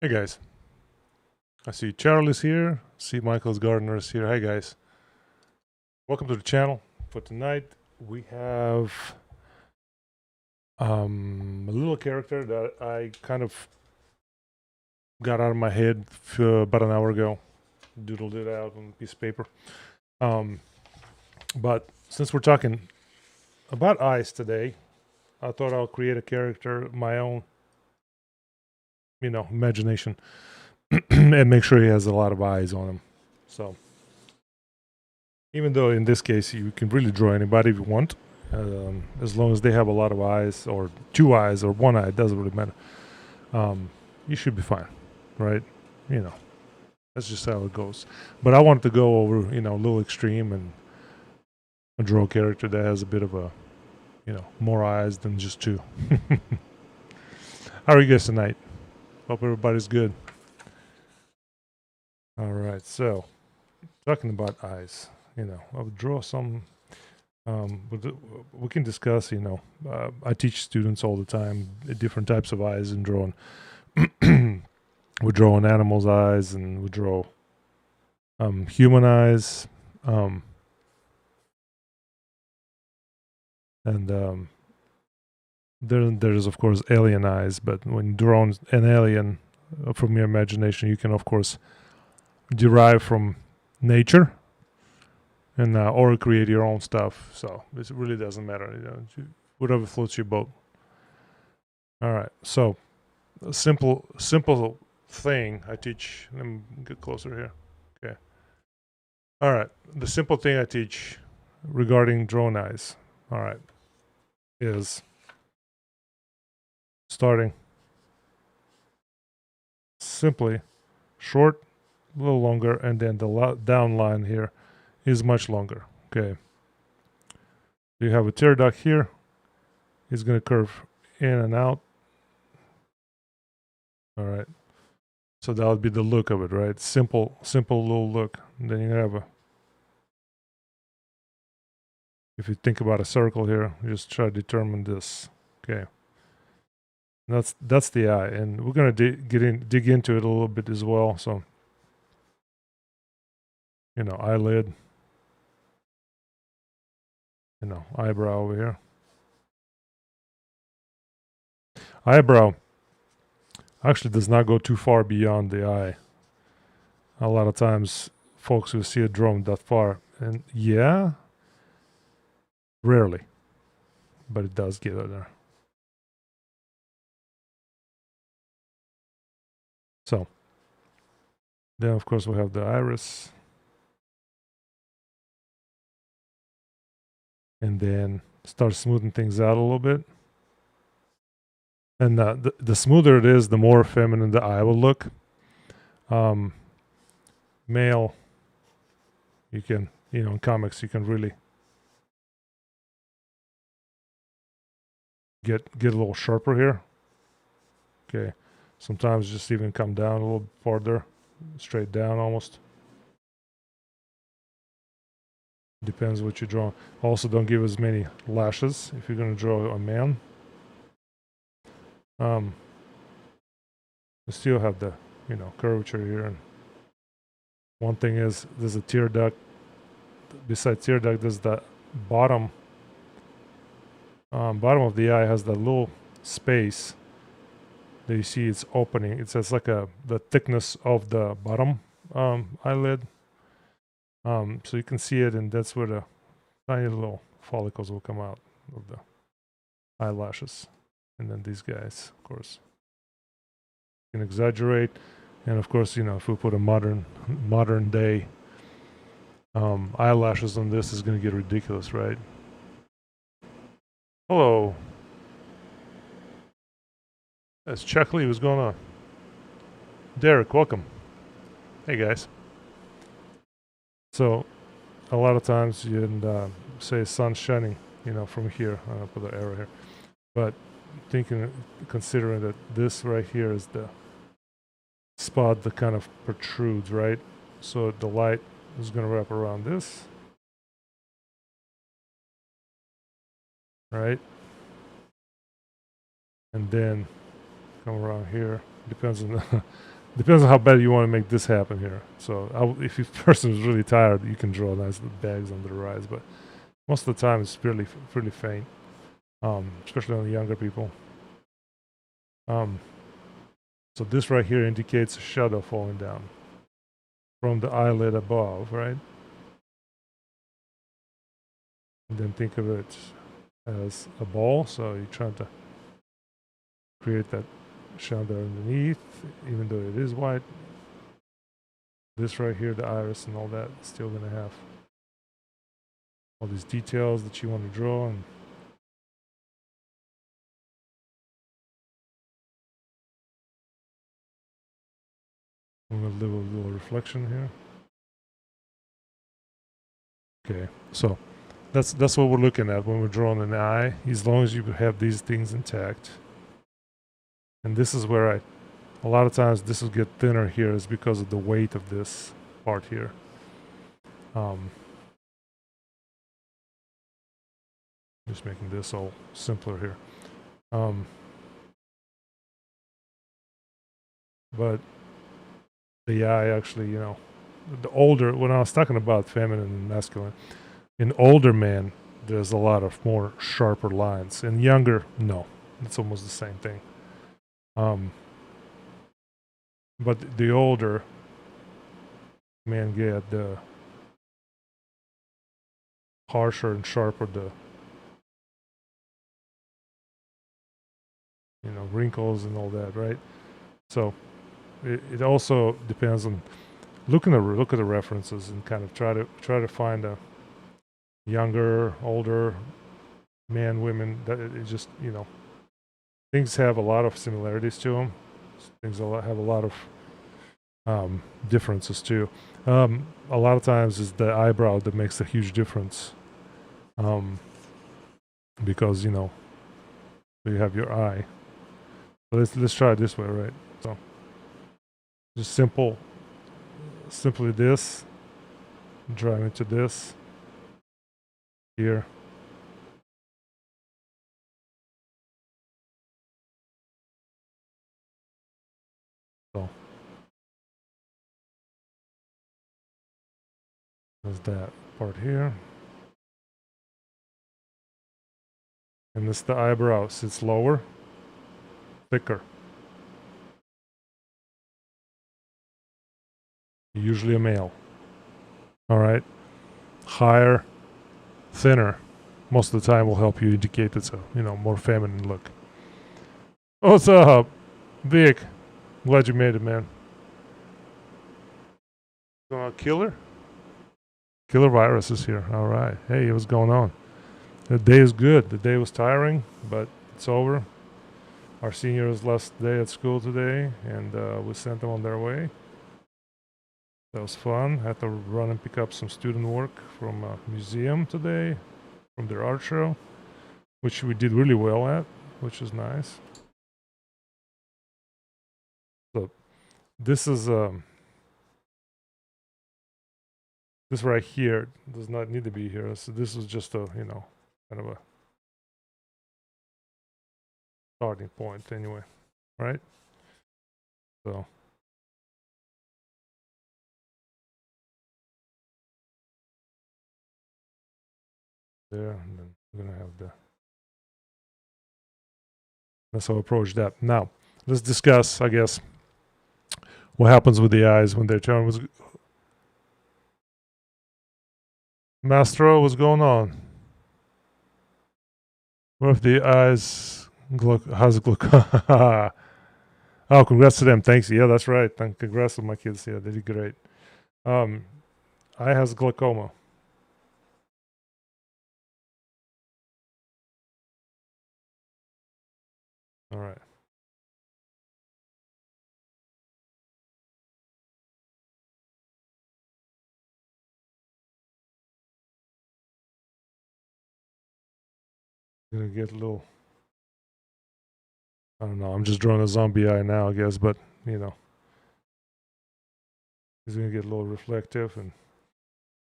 Hey guys, I see Charlie's here, see Michael's Gardener's here. Hi guys, welcome to the channel. For tonight we have a little character that I kind of got out of my head about an hour ago. Doodled it out on a piece of paper. But since we're talking about eyes today, I thought I'll create a character, my own, imagination, and make sure he has a lot of eyes on him. So, even though in this case you can really draw anybody if you want, as long as they have a lot of eyes, or two eyes, or one eye, it doesn't really matter. You should be fine, right? That's just how it goes. But I wanted to go over, a little extreme and draw a character that has a bit of a, more eyes than just two. How are you guys tonight? Hope everybody's good. All right, so talking about eyes, I'll draw some. We can discuss. I teach students all the time different types of eyes in drawing. We draw on animals' eyes, and we draw human eyes, and there's of course alien eyes. But when you draw an alien from your imagination, you can of course derive from nature and or create your own stuff. So it really doesn't matter, whatever floats your boat. All right, so a simple thing I teach. Let me get closer here. Okay. All right, the simple thing I teach regarding drone eyes, all right, is starting simply short, a little longer, and then the down line here is much longer. Okay. You have a tear duct here. It's going to curve in and out. All right. So that would be the look of it, right? Simple little look. And then you have if you think about a circle here, you just try to determine this. Okay. That's the eye, and we're gonna dig into it a little bit as well. So, eyelid, eyebrow over here. Eyebrow actually does not go too far beyond the eye. A lot of times, folks will see a drone that far, and rarely, but it does get there. So, then of course we have the iris, and then start smoothing things out a little bit. And the smoother it is, the more feminine the eye will look. Male, you can, in comics, you can really get a little sharper here. Okay, sometimes just even come down a little farther, straight down almost. Depends what you draw. Also, don't give as many lashes if you're going to draw a man. You still have the curvature here, and one thing is there's a tear duct. Besides tear duct, there's the bottom of the eye has that little space that you see it's opening. It says like the thickness of the bottom eyelid. So you can see it, and that's where the tiny little follicles will come out of the eyelashes. And then these guys, of course, you can exaggerate. And of course, if we put a modern day eyelashes on this, is going to get ridiculous, right? Hello. That's Chuck Lee. What's going on? Derek, welcome. Hey, guys. So, a lot of times you say sun shining, from here. I'll put the arrow here. But considering that this right here is the spot that kind of protrudes, right? So the light is going to wrap around this, right? And then come around here. Depends on Depends on how bad you want to make this happen here. So if your person is really tired, you can draw nice little bags under the eyes, but most of the time it's pretty faint, especially on the younger people. So this right here indicates a shadow falling down from the eyelid above, right? And then think of it as a ball, so you're trying to create that shadow underneath, even though it is white. This right here, the iris and all that, is still going to have all these details that you want to draw. And I'm going to do a little reflection here. Okay, so that's what we're looking at when we're drawing an eye, as long as you have these things intact. And this is where a lot of times this will get thinner here is because of the weight of this part here. Just making this all simpler here. But the eye actually, the older, when I was talking about feminine and masculine, in older men, there's a lot of more sharper lines. In younger, no, it's almost the same thing. But the older men get, the harsher and sharper the wrinkles and all that, right? So it also depends on look at the references and kind of try to find a younger, older man, women. That it just things have a lot of similarities to them. Things have a lot of differences too. A lot of times it's the eyebrow that makes a huge difference, because you have your eye. So let's try it this way, right? So just simply this, drive into this here. So there's that part here. And this the eyebrow sits lower, thicker. Usually a male. All right. Higher, thinner. Most of the time will help you indicate it's a more feminine look. What's up, Vic? Glad you made it, man. Killer virus is here. All right. Hey, what's going on? The day is good. The day was tiring, but it's over. Our seniors' last day at school today, and we sent them on their way. That was fun. Had to run and pick up some student work from a museum today, from their art show, which we did really well at, which is nice. So this is this right here does not need to be here. So this is just a kind of a starting point anyway, right? So there, and then we're gonna have that's how I approach that. Now let's discuss, I guess, what happens with the eyes when their turn was. Mastro, what's going on? What if the eyes how's it look? Oh, congrats to them. Thanks. Yeah, that's right. And congrats to my kids. Yeah, they did great. Eye has glaucoma. All right. Gonna get a little. I don't know. I'm just drawing a zombie eye now, I guess, but he's gonna get a little reflective,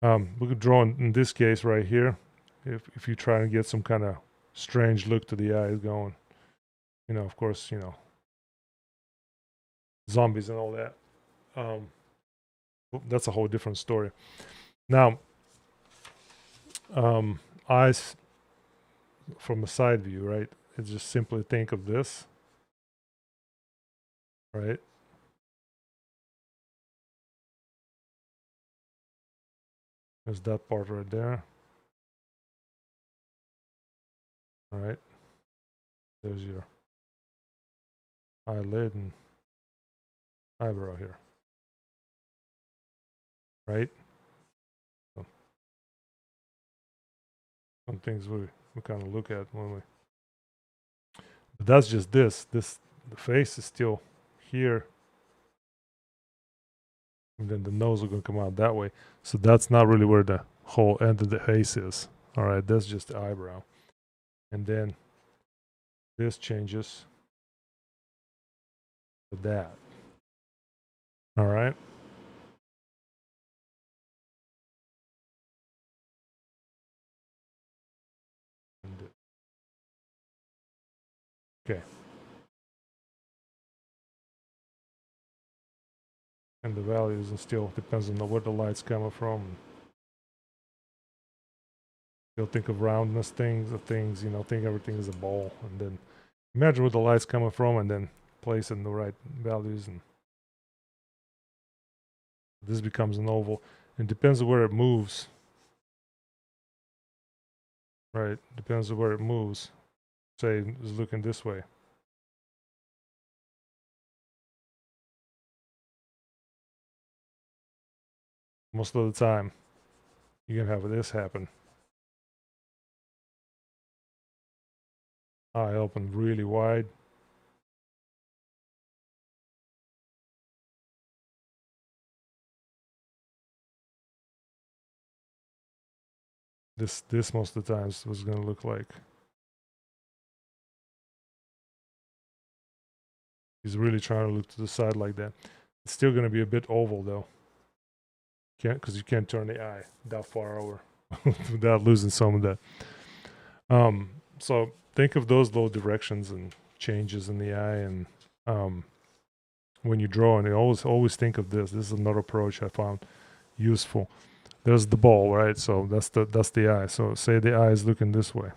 and we could draw in this case right here. If you try and get some kind of strange look to the eyes going, of course, zombies and all that. That's a whole different story. Now, eyes from a side view, right? It's just simply think of this, right? There's that part right there. All right. There's your eyelid and eyebrow here, right? So some things we kind of look at when we, but that's just this. The face is still here, and then the nose are going to come out that way. So that's not really where the whole end of the face is. All right, that's just the eyebrow. And then this changes to that. All right. Okay. And the values, and still depends on where the light's coming from. You'll think of roundness things, think everything is a ball, and then imagine where the light's coming from, and then place in the right values, and this becomes an oval. It depends on where it moves. Right, depends on where it moves. Say it's looking this way. Most of the time, you can have this happen. Eye open really wide. This most of the times was going to look like he's really trying to look to the side like that. It's still going to be a bit oval though. Because you can't turn the eye that far over without losing some of that. So think of those little directions and changes in the eye, and when you draw, and you always think of this. This is another approach I found useful. There's the ball, right? So that's the eye. So say the eye is looking this way.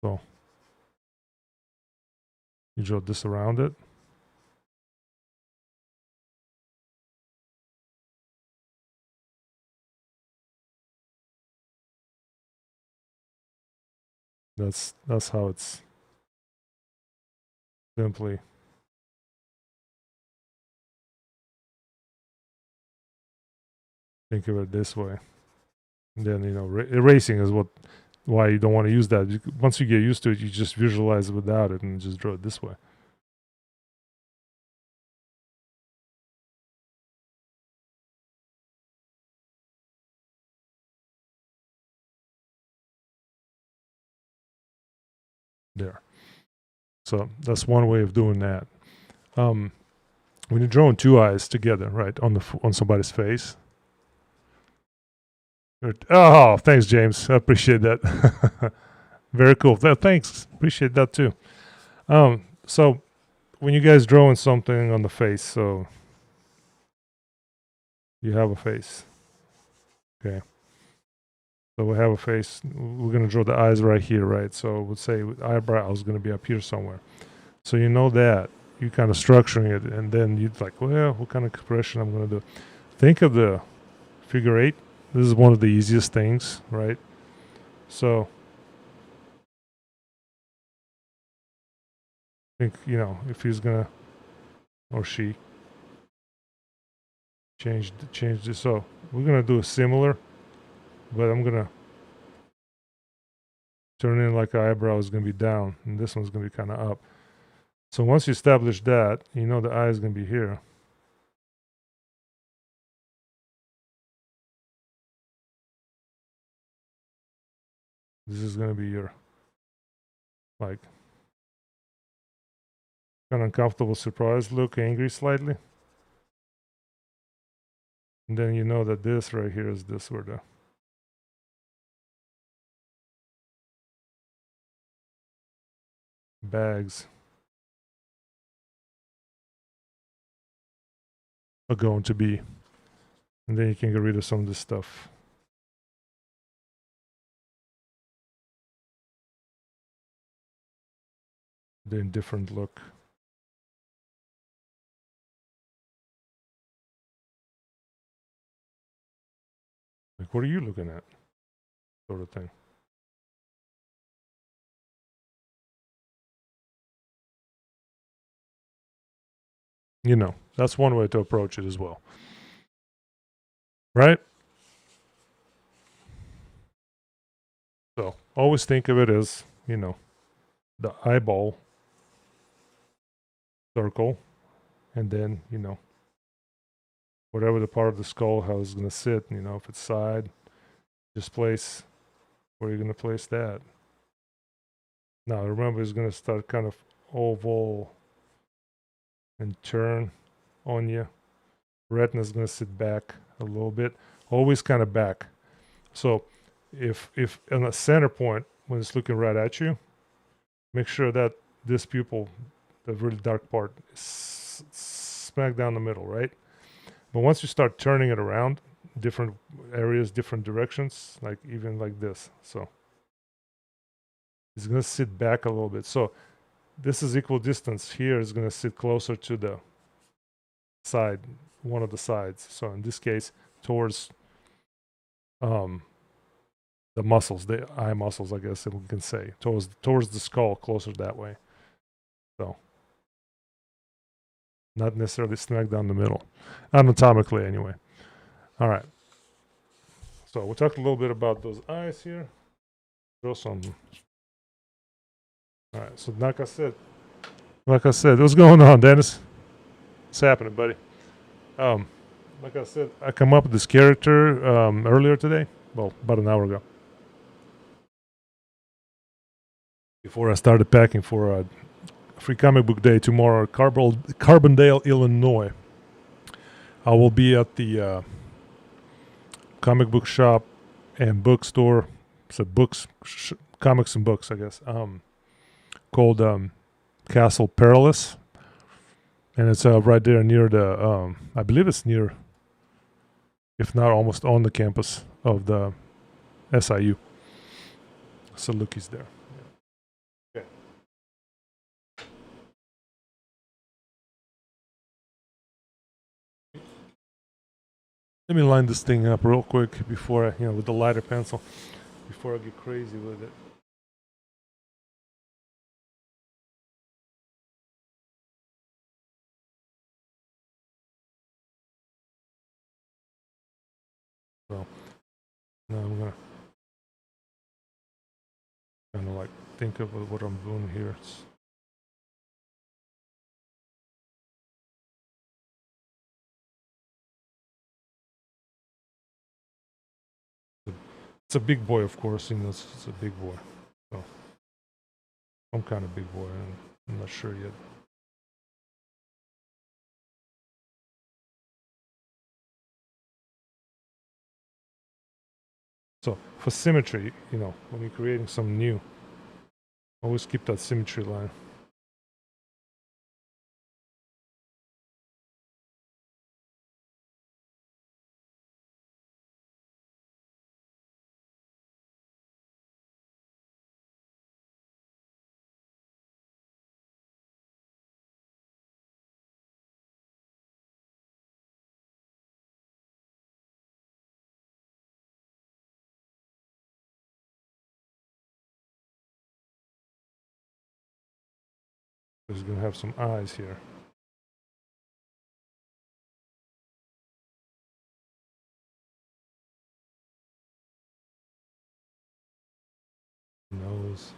So you draw this around it. That's how it's simply. Think of it this way. And then, erasing is why you don't want to use that. Once you get used to it, you just visualize it without it and just draw it this way. There. So that's one way of doing that. When you're drawing two eyes together, right, on somebody's face. Oh, thanks, James. I appreciate that. Very cool. Thanks. Appreciate that too. So when you guys drawing something on the face, so you have a face. Okay. So we have a face. We're going to draw the eyes right here, right? So we'll say eyebrow is going to be up here somewhere. So you know that. You're kind of structuring it, and then you're like, well, what kind of expression I'm going to do? Think of the figure eight. This is one of the easiest things, right? So think, if he's going to, or she, change this. So we're going to do a similar, but I'm going to turn in like eyebrow is going to be down, and this one's going to be kind of up. So once you establish that, the eye is going to be here. This is going to be your, like, kind of uncomfortable surprise look, angry slightly. And then you know that this right here is this where the bags are going to be. And then you can get rid of some of this stuff. Then different look. Like, what are you looking at? Sort of thing. You know, that's one way to approach it as well. Right? So always think of it as, you know, the eyeball circle, and then, you know, whatever the part of the skull, how it's going to sit, you know, if it's side, just place where you're going to place that. Now, remember, it's going to start kind of oval and turn on you. Retina is going to sit back a little bit, always kind of back. So if on a center point, when it's looking right at you, make sure that this pupil, the really dark part, is smack down the middle, right? But once you start turning it around, different areas, different directions, like even like this. So it's going to sit back a little bit. So this is equal distance. Here is going to sit closer to the side, one of the sides. So in this case, towards the muscles, the eye muscles, I guess we can say, towards the skull, closer that way. So not necessarily smack down the middle, anatomically anyway. All right. So we talked a little bit about those eyes here. Draw some. All right. So like I said, what's going on, Dennis? What's happening, buddy? Like I said, I come up with this character earlier today. Well, about an hour ago. Before I started packing for Free Comic Book Day tomorrow, Carbondale, Illinois. I will be at the comic book shop and bookstore. So comics and books, I guess. Called Castle Perilous, and it's right there near the. I believe it's near, if not almost on the campus of the SIU. Salukis there. Okay. Let me line this thing up real quick before I, with the lighter pencil, before I get crazy with it. So now I'm gonna kind of like think of what I'm doing here. It's a big boy, of course. It's a big boy. So some kind of big boy. I'm not sure yet. So for symmetry, when you're creating something new, always keep that symmetry line. There's gonna have some eyes here. Nose.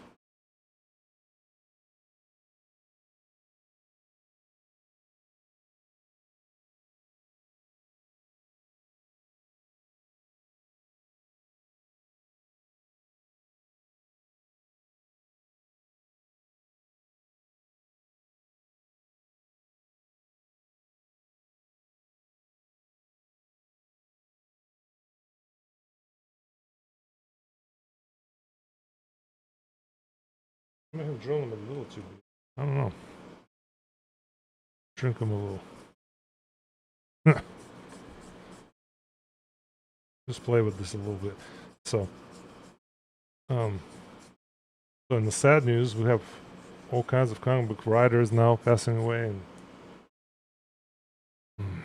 I might have drawn them a little too big. I don't know. Shrink them a little. Just play with this a little bit. So, so in the sad news, we have all kinds of comic book writers now passing away, and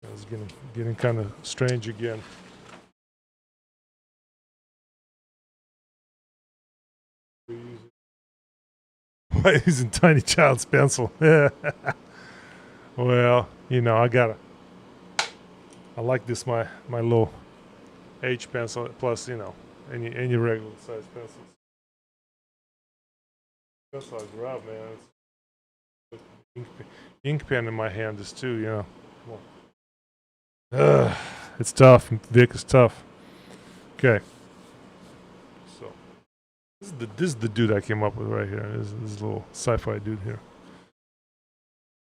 it's getting kind of strange again. Why using tiny child's pencil? Yeah. Well, you know, I like this my little H pencil plus, you know, any regular size pencils. Pencil I grab, man. Ink pen in my hand is too, you know. It's tough. Vic is tough. Okay. So this is the dude I came up with right here. This little sci-fi dude here.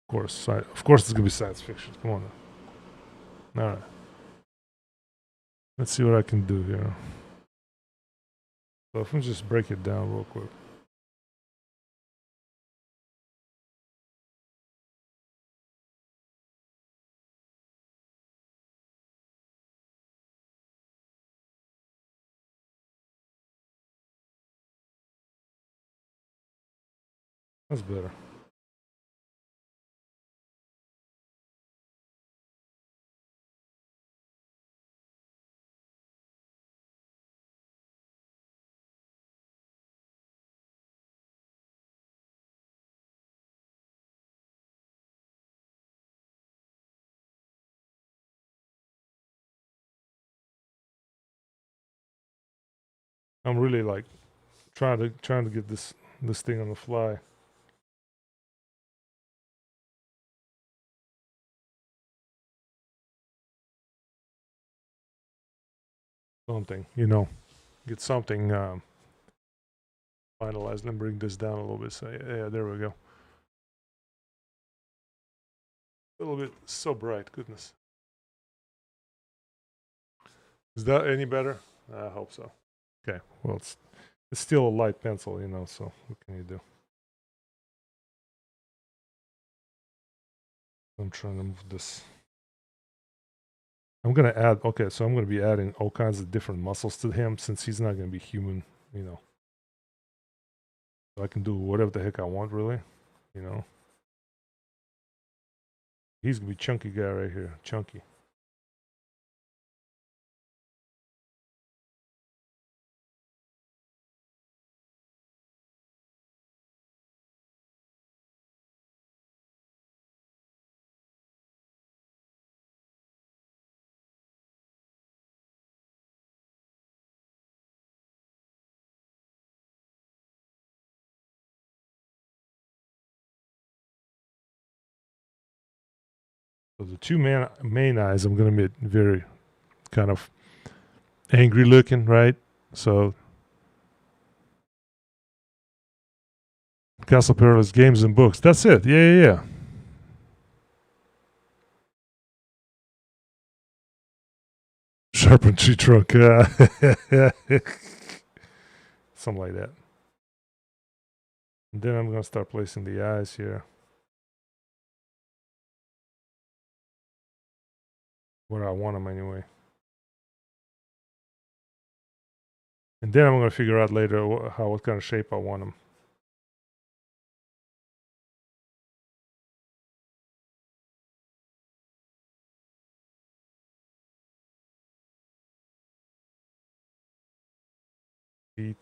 Of course, it's gonna be science fiction. Come on now. All right. Let's see what I can do here. So if we just break it down real quick. That's better. I'm really like trying to get this thing on the fly. Something, you know, get something finalized. Then bring this down a little bit. So yeah, there we go. A little bit so bright. Goodness. Is that any better? I hope so. Okay. Well, it's still a light pencil, you know. So what can you do? I'm trying to move this. I'm gonna add. Okay, so I'm gonna be adding all kinds of different muscles to him since he's not gonna be human, you know. So I can do whatever the heck I want, really, you know. He's gonna be chunky guy right here, chunky. So the two main eyes, I'm gonna make very kind of angry looking, right? So Castle Perilous Games and Books. That's it. Yeah. Sharpened tree trunk. Something like that. And then I'm gonna start placing the eyes here. Where I want them anyway. And then I'm gonna figure out later what kind of shape I want them. Feet.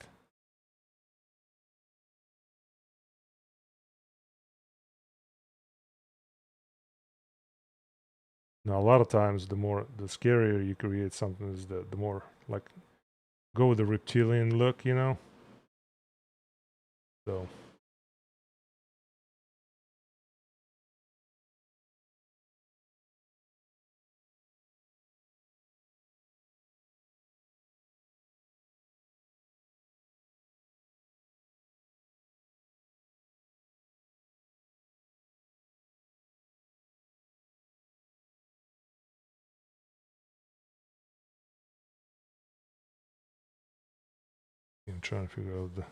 Now a lot of times the scarier you create something is the more like go with the reptilian look, you know? So I'm trying to figure out the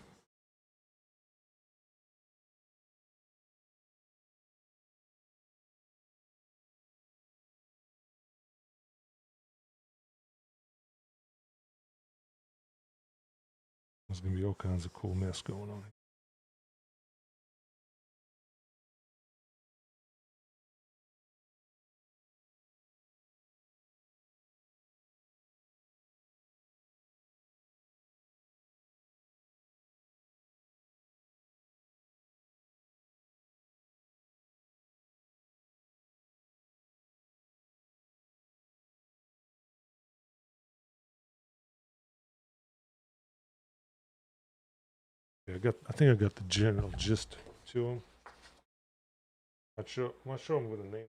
There's gonna be all kinds of cool mess going on. Yeah, I think I got the general gist to him. I'm not sure I'm gonna name.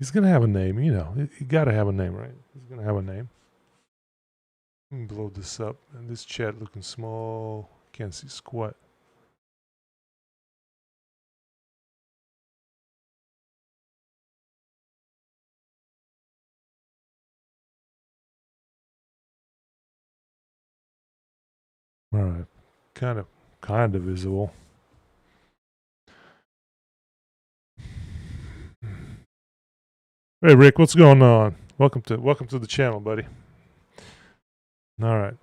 He's gonna have a name, you know. You gotta have a name, right? He's gonna have a name. Let me blow this up. And this chat looking small. Can't see squat. All right, kind of visible. Hey Rick, what's going on? Welcome to the channel, buddy. All right,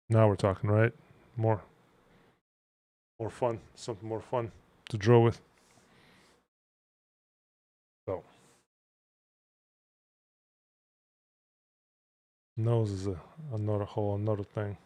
now we're talking, right? More fun, something more fun to draw with. So, nose is another thing.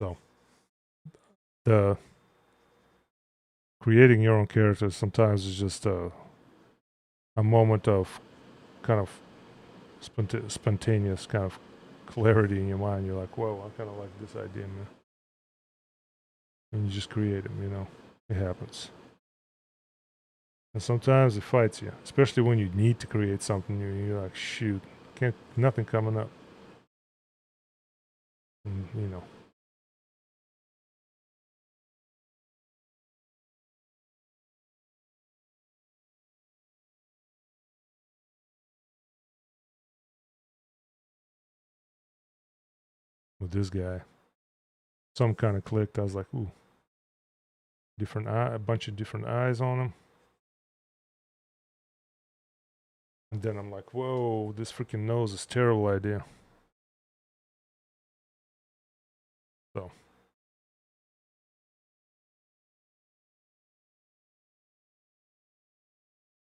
So, the creating your own characters sometimes is just a moment of kind of spontaneous kind of clarity in your mind. You're like, whoa, I kind of like this idea, man. And you just create them, you know. It happens. And sometimes it fights you, especially when you need to create something new. You're like, shoot, nothing coming up. And, you know. With this guy, some kind of clicked. I was like, ooh, different eye, a bunch of different eyes on him. And then I'm like, whoa, this freaking nose is a terrible idea. So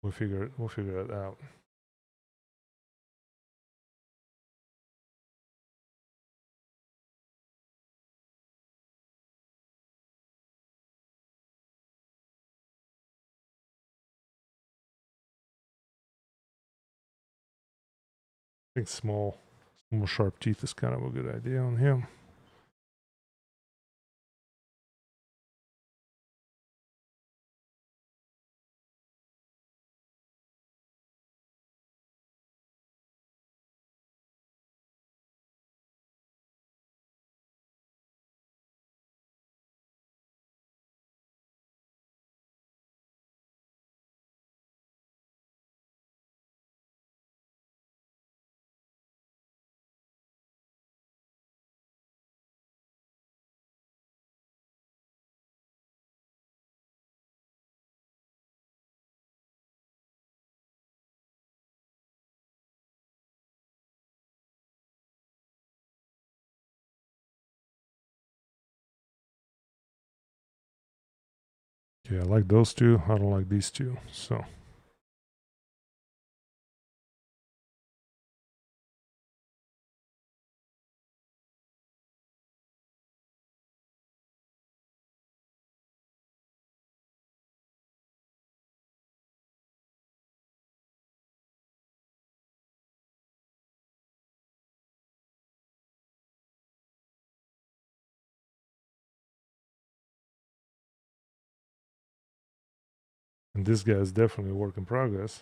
we'll figure it out. I think small sharp teeth is kind of a good idea on him. Yeah, I like those two. I don't like these two. So and this guy is definitely a work in progress.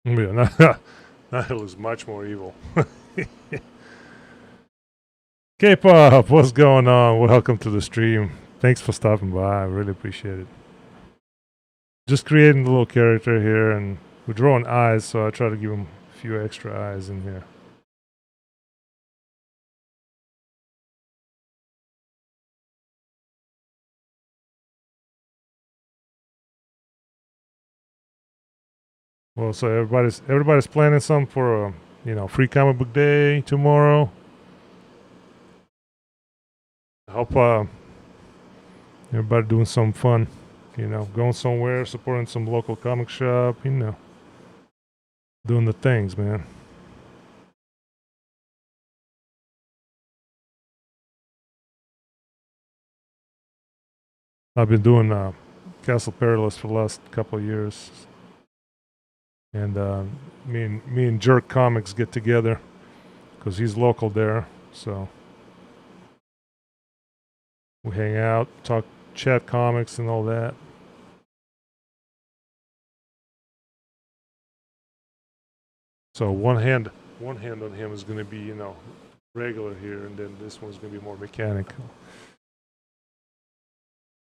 Yeah, that looks much more evil. K-pop, what's going on? Welcome to the stream. Thanks for stopping by. I really appreciate it. Just creating the little character here, and we're drawing eyes, so I try to give him a few extra eyes in here. Well, so everybody's planning something for free comic book day tomorrow. I hope everybody doing something fun. Going somewhere, supporting some local comic shop. Doing the things, man. I've been doing Castle Perilous for the last couple of years, and me and Jerk Comics get together because he's local there, so we hang out, talk, chat comics, and all that. So one hand on him is going to be regular here, and then this one's going to be more mechanical.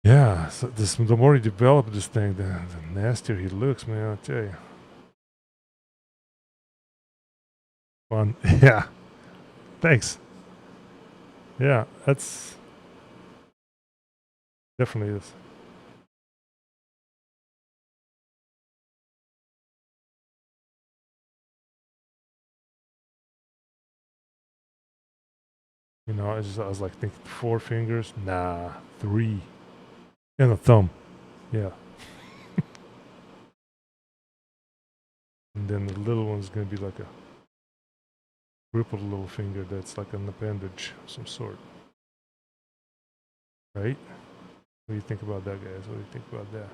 Yeah, so the more you develop this thing, the nastier he looks, man. I tell you. Fun, yeah. Thanks. Yeah, that's definitely is. I was like thinking 4 fingers. Nah, 3. And a thumb. Yeah. And then the little one's gonna be like a crippled little finger that's like an appendage of some sort. Right? What do you think about that, guys? What do you think about that?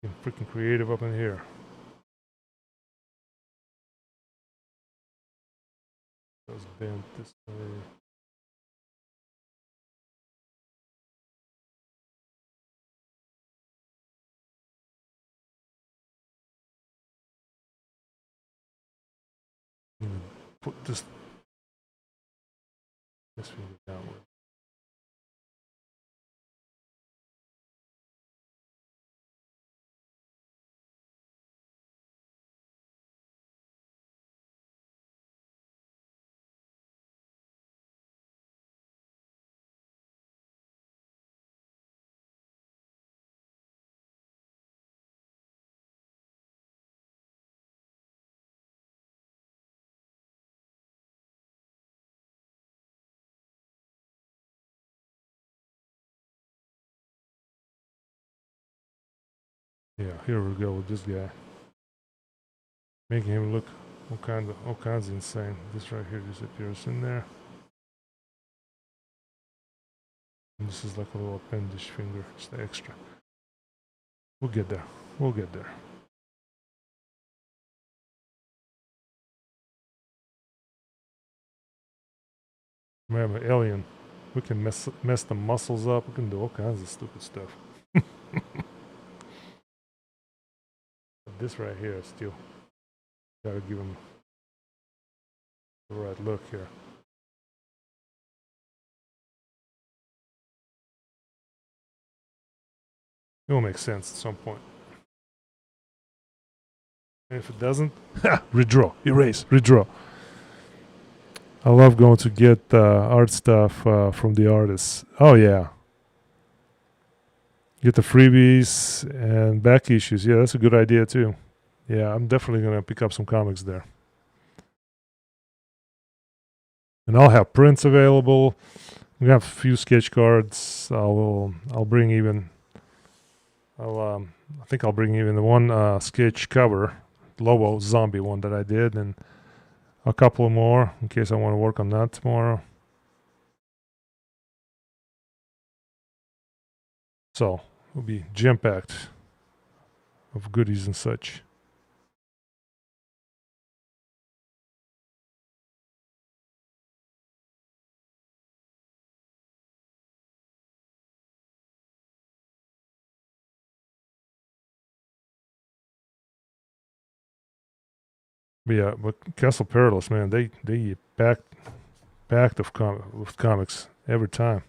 Getting freaking creative up in here. That was bent this way. Put this finger downward. Yeah, here we go with this guy. Making him look all kinds of insane. This right here disappears in there. And this is like a little appendage finger, it's the extra. We'll get there. We'll get there. Remember, alien. We can mess the muscles up. We can do all kinds of stupid stuff. But this right here is still gotta give him the right look here. It will make sense at some point. And if it doesn't, redraw, erase, redraw. I love going to get art stuff from the artists. Oh yeah, get the freebies and back issues. Yeah, that's a good idea too. Yeah, I'm definitely gonna pick up some comics there. And I'll have prints available. We have a few sketch cards. I'll bring even. I think I'll bring even the one sketch cover, Lobo zombie one that I did, and a couple more in case I want to work on that tomorrow. So it'll be jam packed of goodies and such. But yeah, but Castle Perilous, man, they packed with comics every time.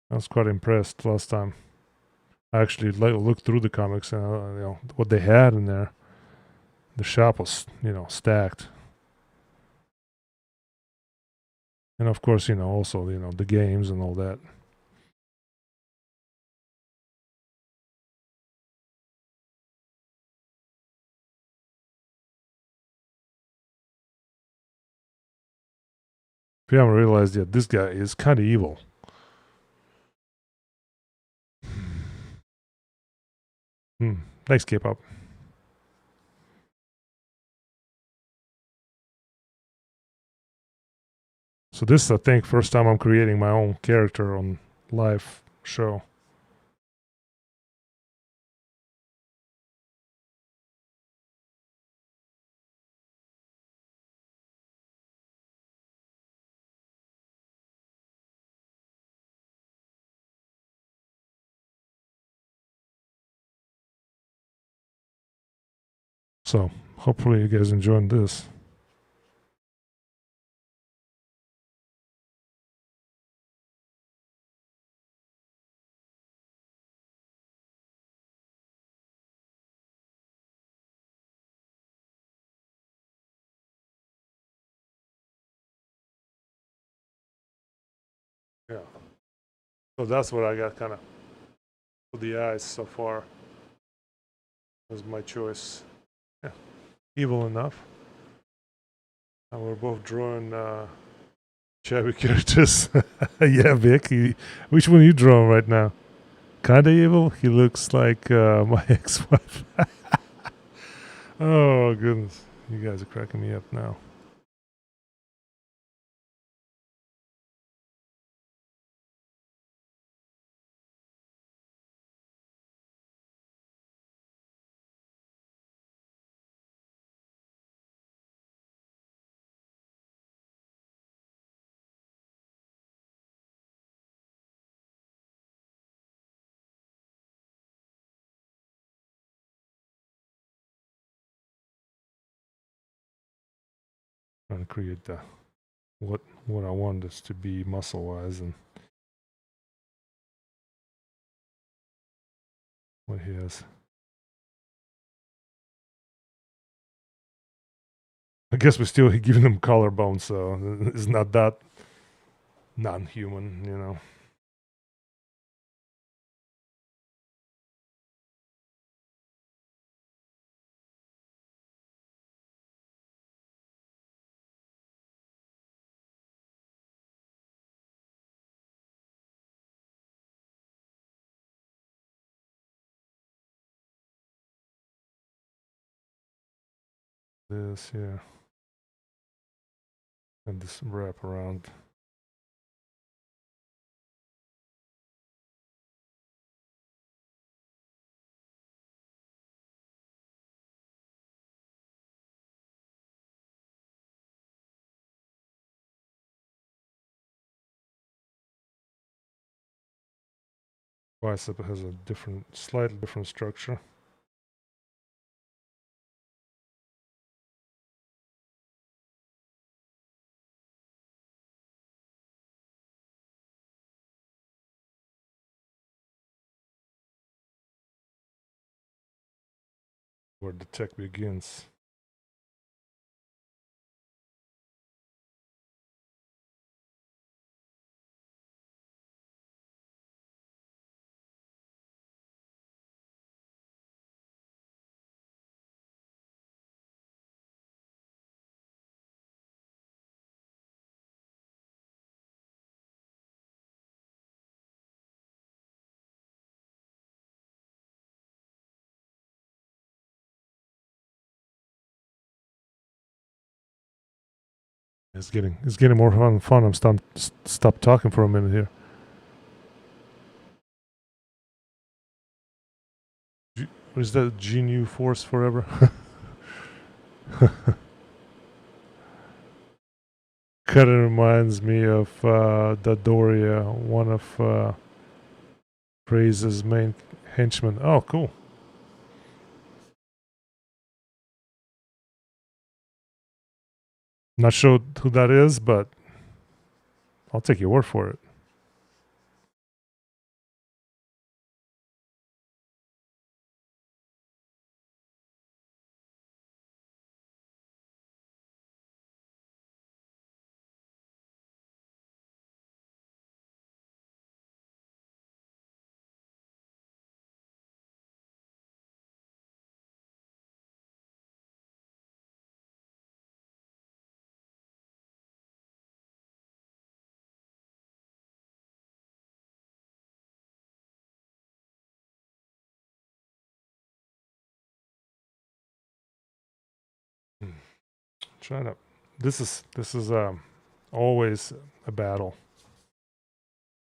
I was quite impressed last time. I actually looked through the comics and what they had in there. The shop was stacked, and of course also the games and all that. If you haven't realized yet, this guy is kind of evil. Thanks, K-pop. So this is, I think, first time I'm creating my own character on live show. So hopefully you guys enjoyed this. Yeah. So that's what I got kind of for the eyes so far. Was my choice. Yeah. Evil enough. And we're both drawing shabby characters. Yeah, Vic. Which one are you drawing right now? Kinda evil? He looks like my ex-wife. Oh, goodness. You guys are cracking me up now. Trying to create what I want this to be muscle-wise and what he has. I guess we're still giving him collarbone, so it's not that non-human. This, yeah. And this wrap around. Bicep has a slightly different structure. Where the tech begins. It's getting more fun. I'm stop talking for a minute here. What is that? GNU Force Forever? Kind of reminds me of Dodoria, one of Praise's main henchmen. Oh, cool. Not sure who that is, but I'll take your word for it. Trying to. This is always a battle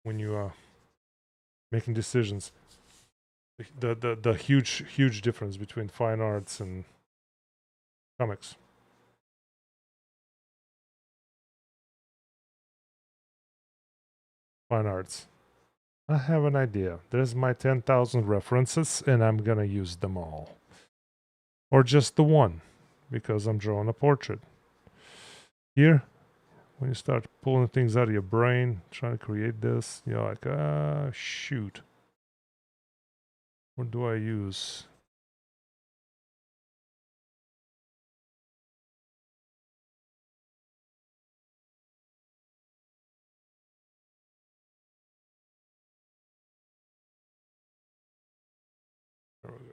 when you making decisions. The huge difference between fine arts and comics. Fine arts. I have an idea. There's my 10,000 references, and I'm gonna use them all, or just the one, because I'm drawing a portrait. Here, when you start pulling things out of your brain, trying to create this, you're like, shoot. What do I use? There we go.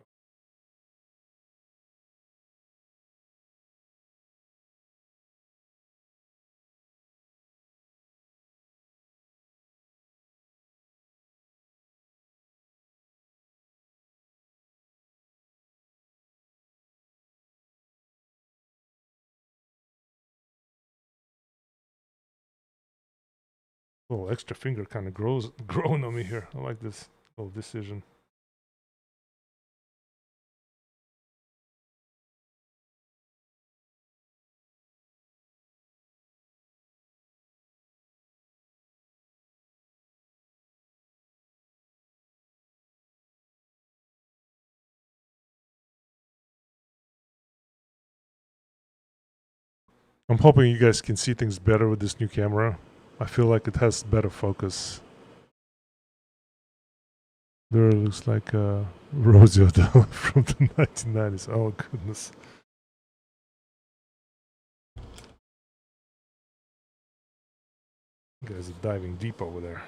Oh, extra finger kind of growing on me here. I like this little decision. I'm hoping you guys can see things better with this new camera. I feel like it has better focus. There looks like a Rosio from the 1990s. Oh goodness. You guys are diving deep over there.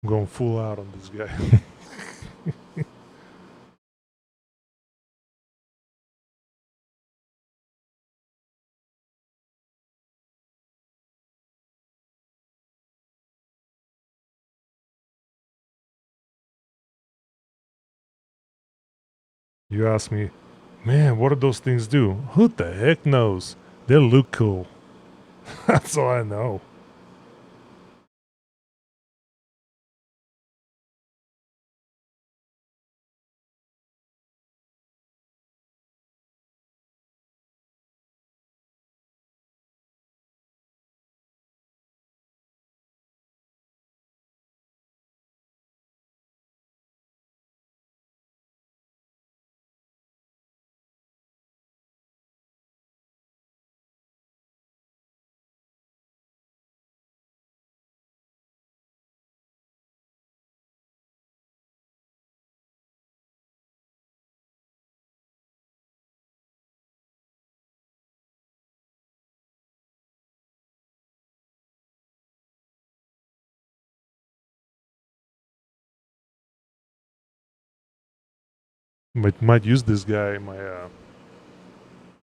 I'm going full out on this guy. You ask me, man, what do those things do? Who the heck knows? They look cool. That's all I know. Might use this guy in my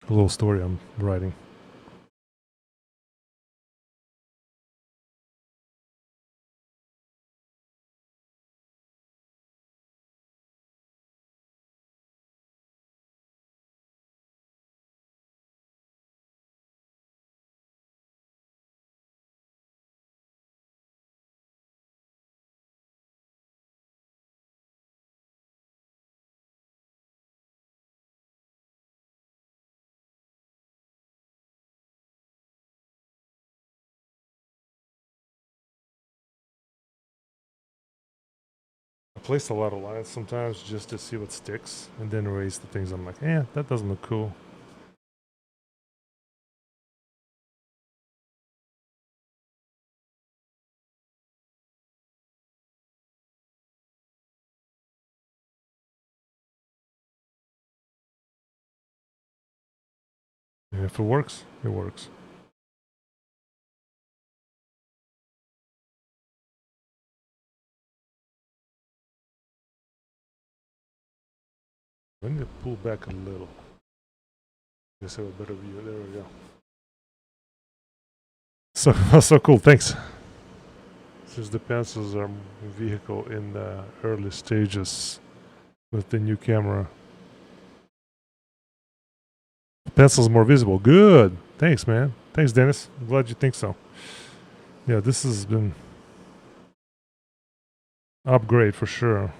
little story I'm writing. I place a lot of lines sometimes just to see what sticks, and then erase the things I'm like, that doesn't look cool. And if it works, it works. Let me pull back a little. I guess I have a better view. There we go. So cool. Thanks. Since the pencils are vehicle in the early stages with the new camera, the pencil's more visible. Good. Thanks, man. Thanks, Dennis. I'm glad you think so. Yeah, this has been upgrade for sure.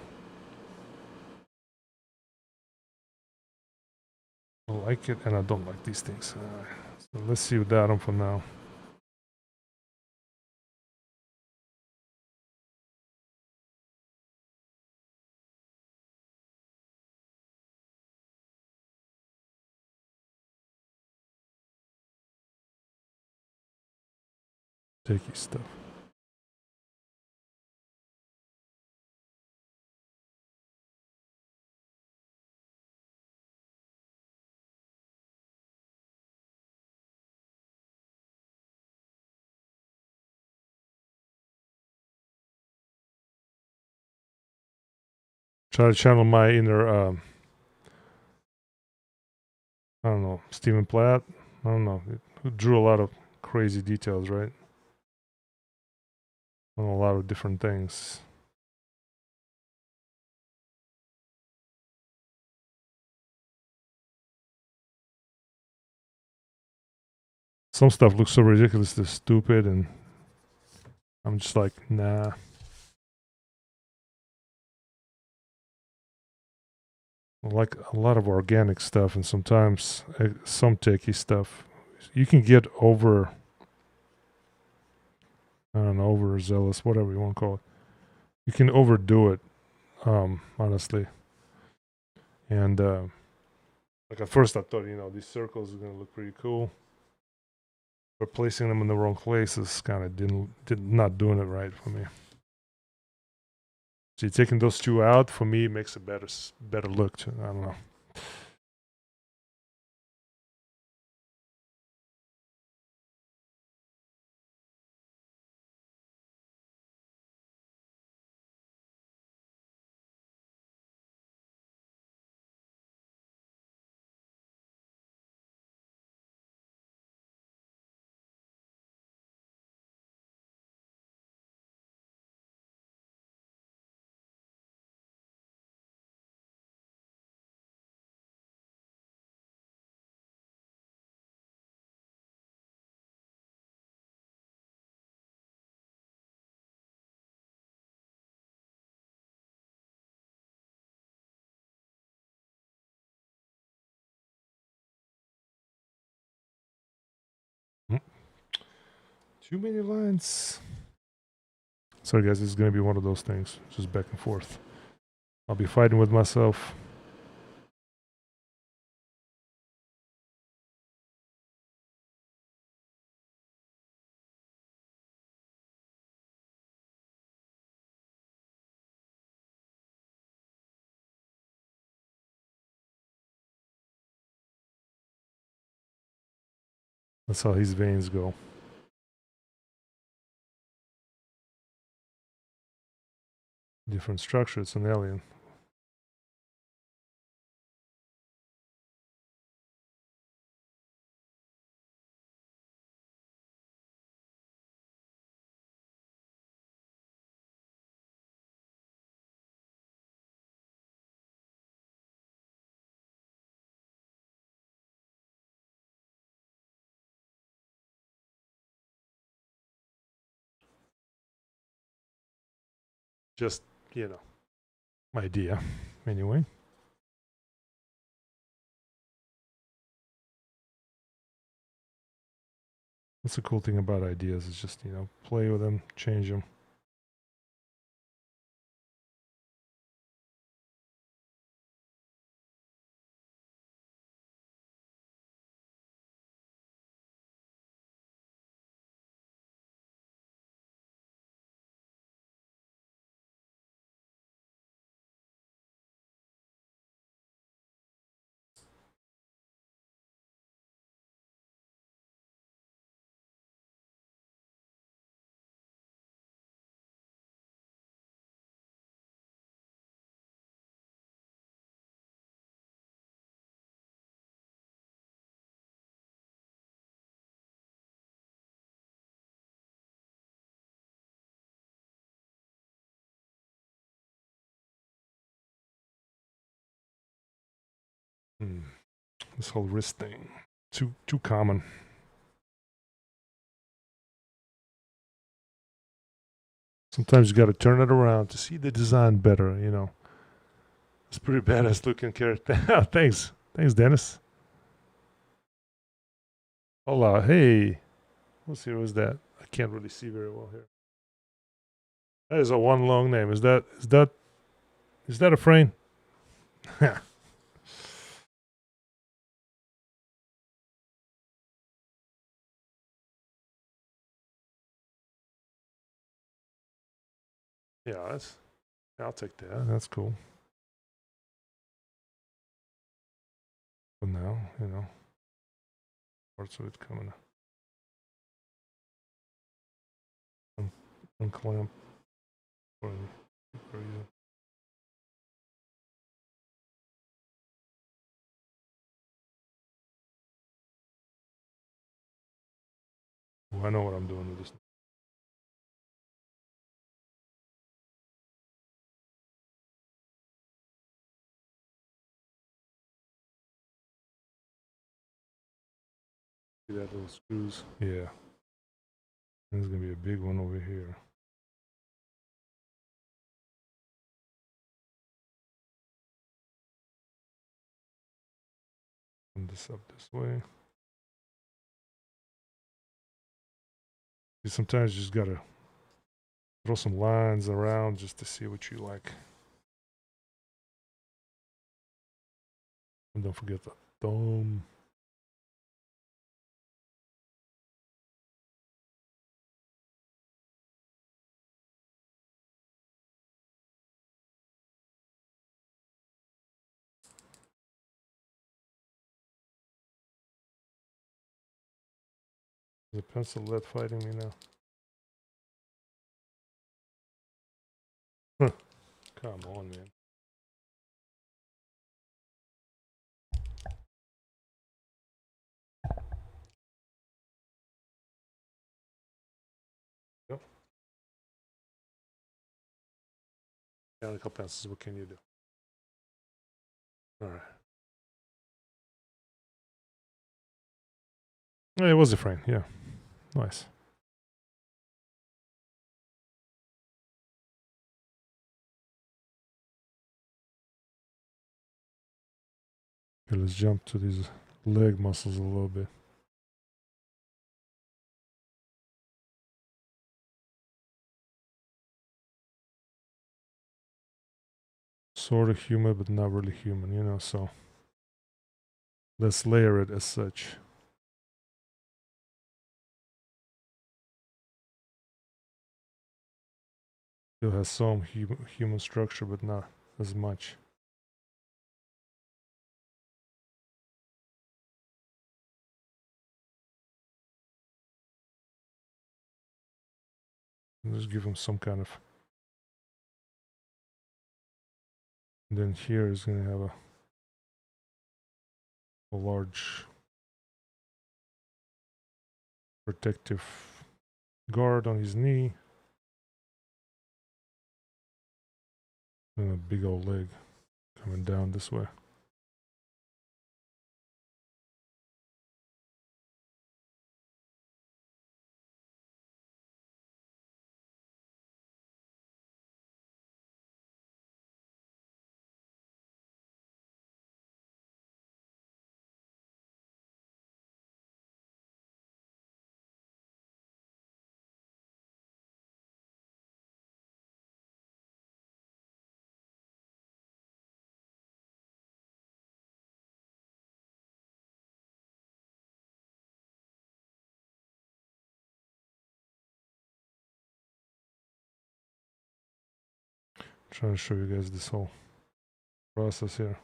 I like it, and I don't like these things. So let's see without them for now. Takey stuff. Try to channel my inner, I don't know, Stephen Platt. I don't know. It drew a lot of crazy details, right? On a lot of different things. Some stuff looks so ridiculously stupid, and I'm just like, nah. I like a lot of organic stuff, and sometimes some techie stuff. You can get over, I don't know, overzealous, whatever you want to call it. You can overdo it, honestly. And like at first I thought, these circles are gonna look pretty cool. But placing them in the wrong places kind of not doing it right for me. So taking those two out for me makes a better look. I don't know. Too many lines. Sorry, guys, this is going to be one of those things. Just back and forth. I'll be fighting with myself. That's how his veins go. Different structure. It's an alien. Just, you know, idea. Anyway. That's the cool thing about ideas, is just, you know, play with them, change them. This whole wrist thing, too common. Sometimes you got to turn it around to see the design better, you know. It's pretty badass looking character. Thanks, Dennis. Hola, hey. Let's see, what's that? I can't really see very well here. That is a one long name. Is that a frame? Yeah, that's. I'll take that. That's cool. But now, you know, parts of it coming. Unclamp for you. Oh, I know what I'm doing with this. See that little screws? Yeah. There's gonna be a big one over here. Put this up this way. Sometimes you just gotta throw some lines around just to see what you like. And don't forget the thumb. Is the pencil lead fighting me now? Huh. Come on, man. Yep. Mechanical pencils, what can you do? Alright. Oh, it was a frame, yeah. Nice. Okay, let's jump to these leg muscles a little bit. Sort of human, but not really human, you know, so let's layer it as such. Still has some human structure, but not as much. Just give him some kind of. And then here is going to have a large protective guard on his knee. And a big old leg coming down this way. Trying to show you guys this whole process here.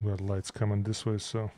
We got lights coming this way, so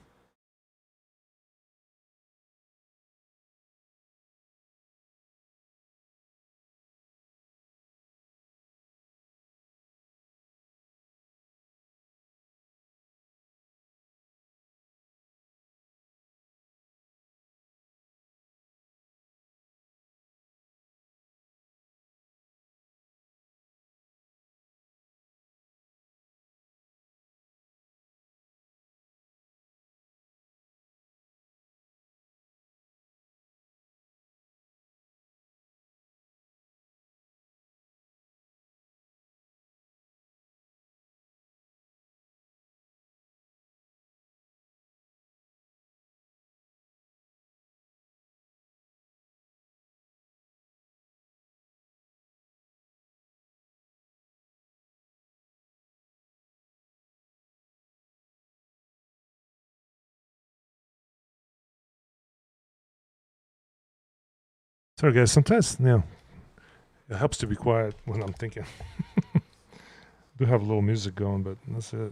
sorry guys, sometimes it helps to be quiet when I'm thinking. Do have a little music going, but that's it.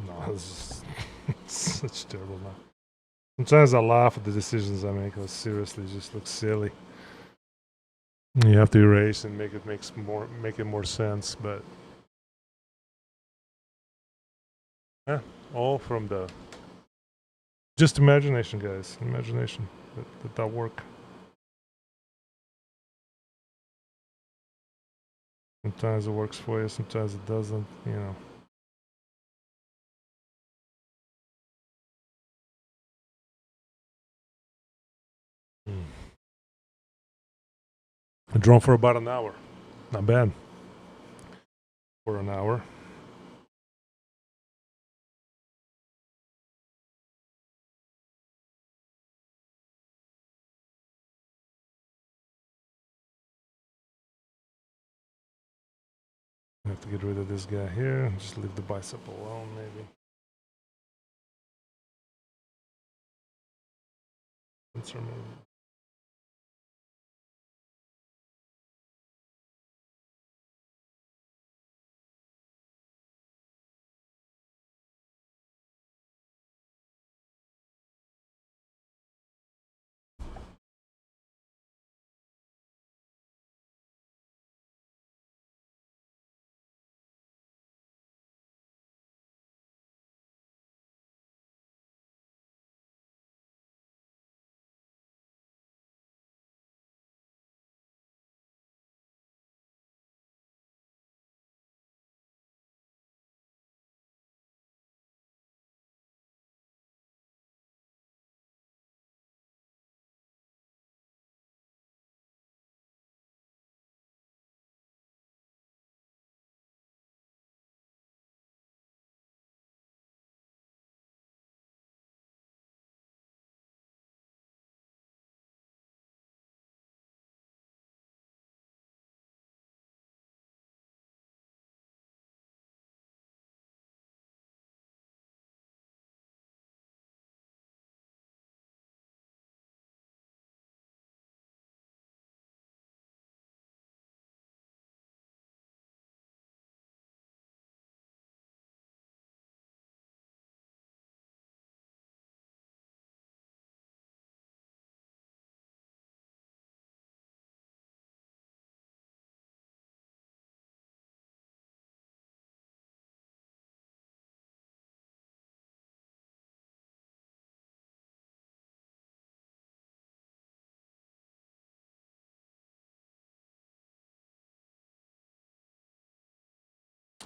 No, this is such terrible now. Sometimes I laugh at the decisions I make, because seriously, it just looks silly. You have to erase and make it more sense, but yeah, all from the just imagination, guys. Imagination that work. Sometimes it works for you, sometimes it doesn't. You know. I drone for about an hour. Not bad. For an hour. I have to get rid of this guy here. Just leave the bicep alone, maybe. Let's remove.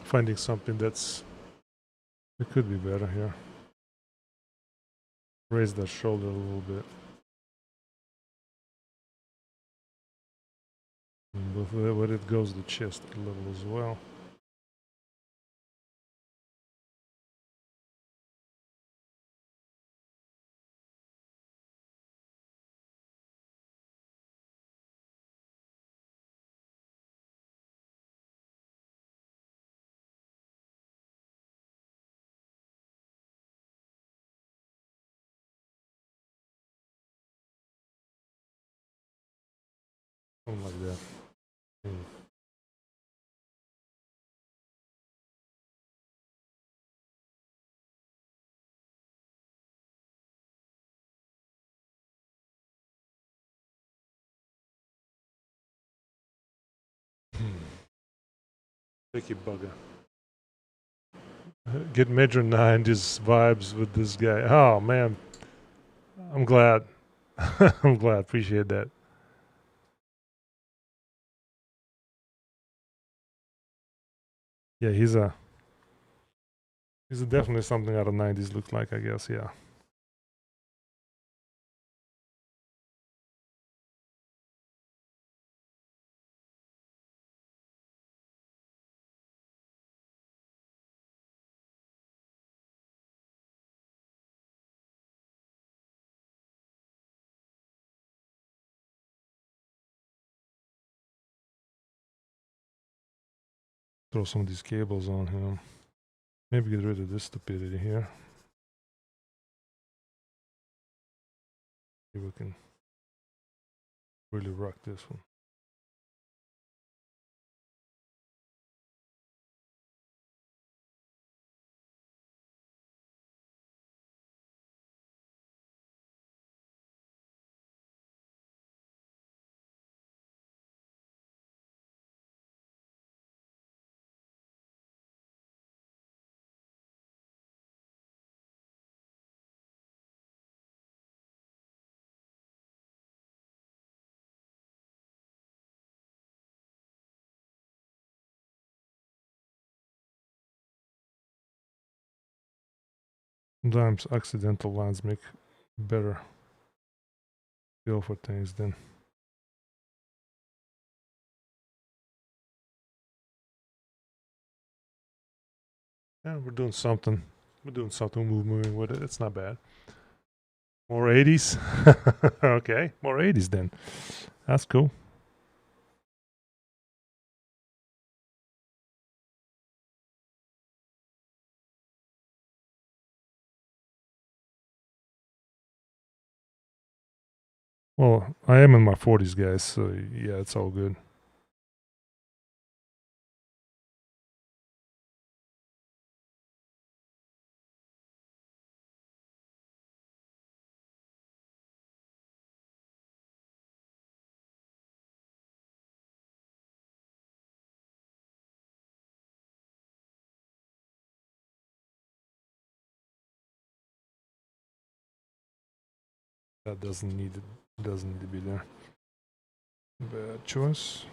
finding something that's, it could be better here. Raise that shoulder a little bit. And with it goes the chest level as well. Something like that. Picky bugger. Get Major 90s vibes with this guy. Oh man, I'm glad. I'm glad. Appreciate that. Yeah, he's definitely something out of 90s look like, I guess. Yeah. Throw some of these cables on him. Maybe get rid of this stupidity here. Maybe we can really rock this one. Sometimes accidental lines make better feel for things than. Yeah, we're doing something. We're doing something. We're moving with it. It's not bad. More 80s? Okay, more 80s then. That's cool. Well, I am in my 40s, guys, so yeah, it's all good. That doesn't need to be there. Bad choice.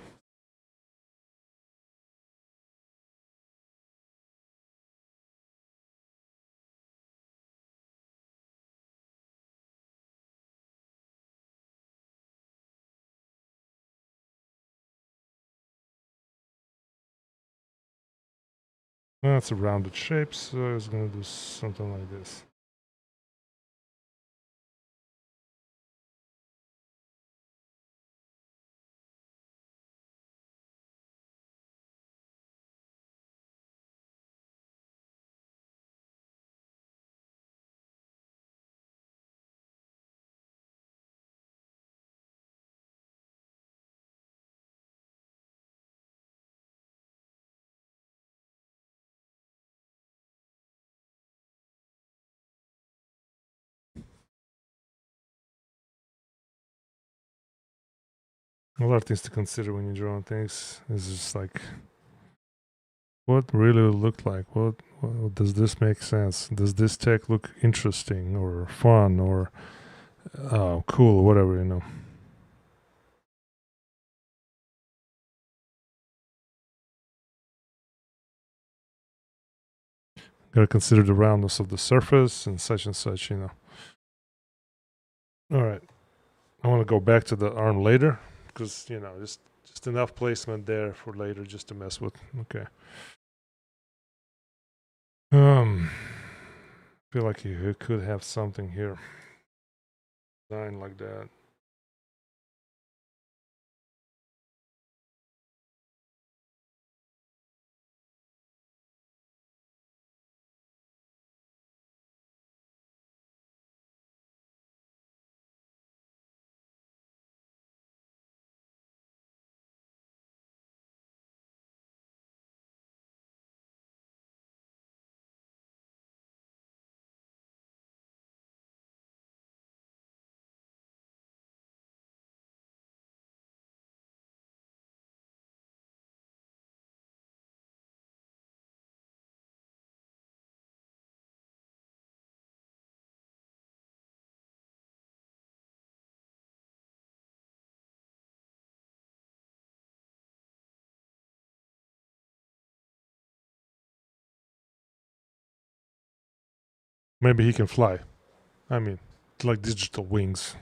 That's a rounded shape, so I was gonna do something like this. A lot of things to consider when you're drawing things. It's just like, what really look like? What does this make sense? Does this tech look interesting or fun or cool, whatever, you know? Gotta consider the roundness of the surface and such, you know. All right. I want to go back to the arm later because, you know, just enough placement there for later just to mess with. Okay. Feel like you could have something here. Design like that. Maybe he can fly. I mean, it's like digital wings.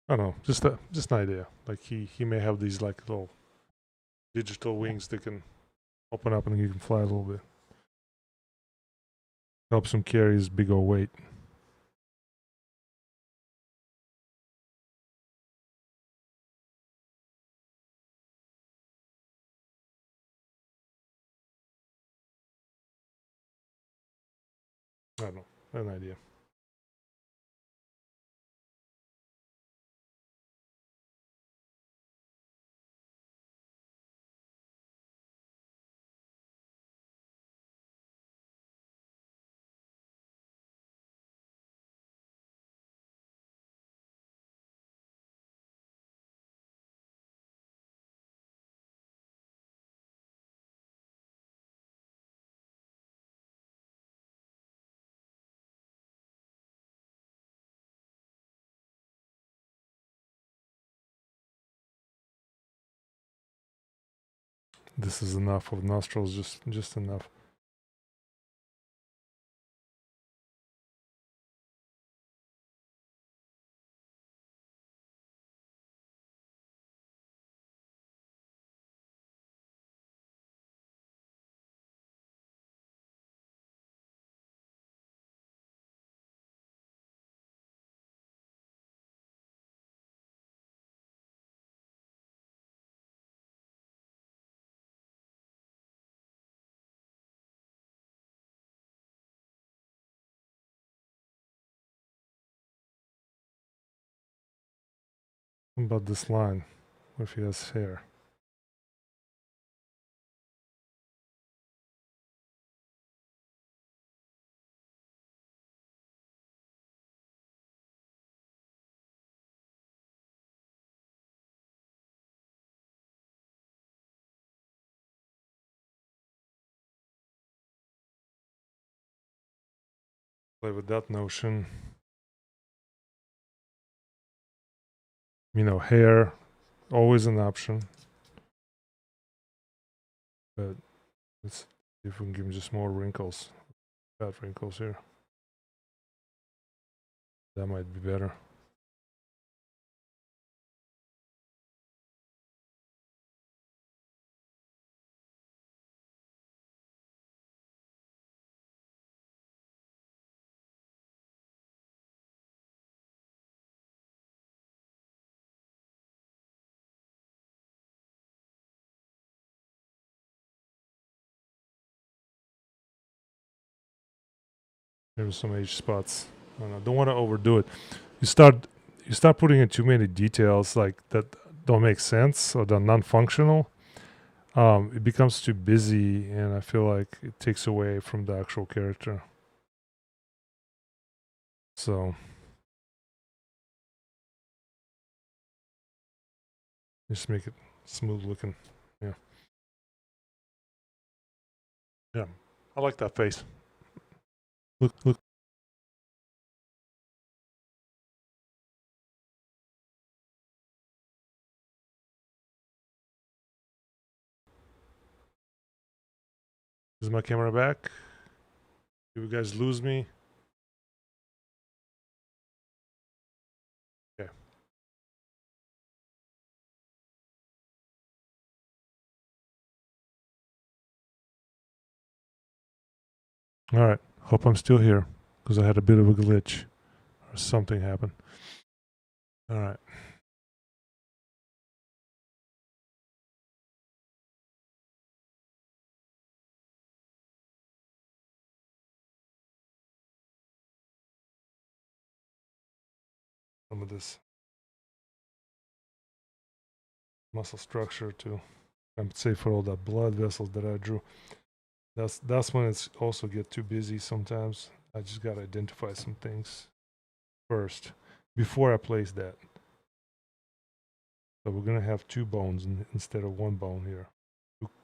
I don't know, just an idea. Like he may have these like little digital wings that can open up and he can fly a little bit. Helps him carry his big old weight. I don't know, an idea. This is enough of nostrils, just enough. What about this line? What if he has hair? Play with that notion. You know, hair, always an option. But let's see if we can give him just more wrinkles. Got wrinkles here. That might be better. There's some age spots. I don't want to overdo it. You start you start putting in too many details like that don't make sense or they're non-functional, it becomes too busy, and I feel like it takes away from the actual character. So just make it smooth looking. Yeah. Yeah. I like that face. Look. Is my camera back? Do you guys lose me? Okay. All right. Hope I'm still here because I had a bit of a glitch or something happened. All right. Some of this muscle structure to compensate for all that blood vessels that I drew. That's when it's also get too busy sometimes. I just gotta identify some things first before I place that. So we're gonna have two bones instead of one bone here,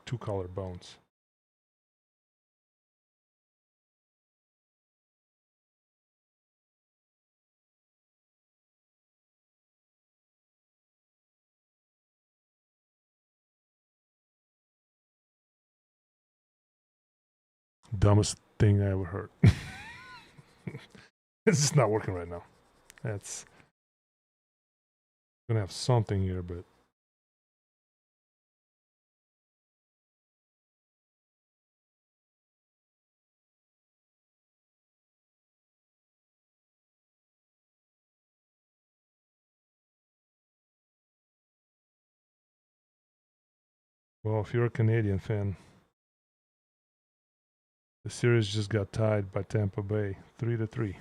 two colored bones. Dumbest thing I ever heard. It's just not working right now. That's gonna have something here, but well, if you're a Canadian fan, the series just got tied by Tampa Bay 3-3.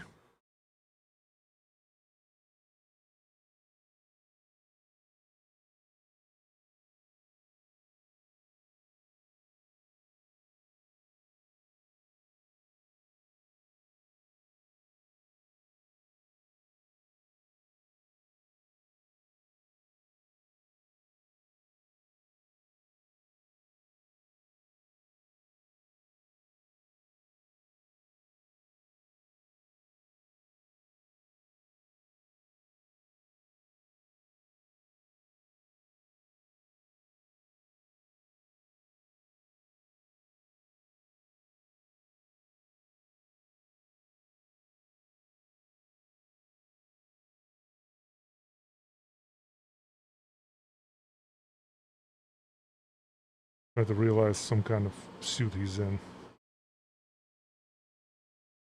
Try to realize some kind of suit he's in.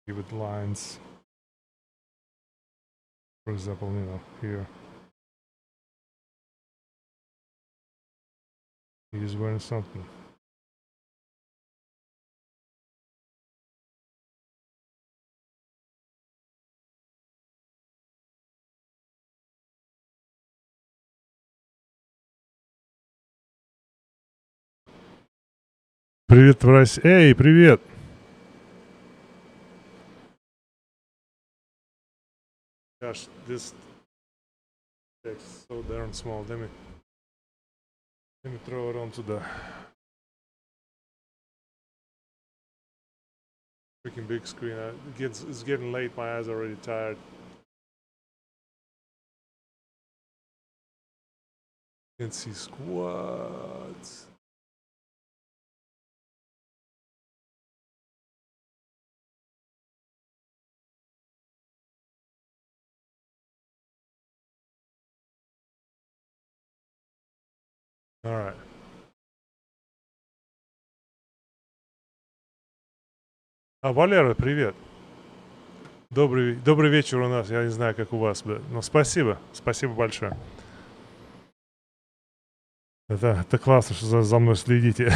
Give it lines. For example, here. He's wearing something. Привет, Врась. Эй, привет! Gosh, this text so darn small. Let me throw it onto the freaking big screen. It's getting late. My eyes are already tired. You can see squats. All right. Валера, привет. Добрый вечер у нас. Я не знаю, как у вас, но спасибо большое. Это классно, что за мной следите.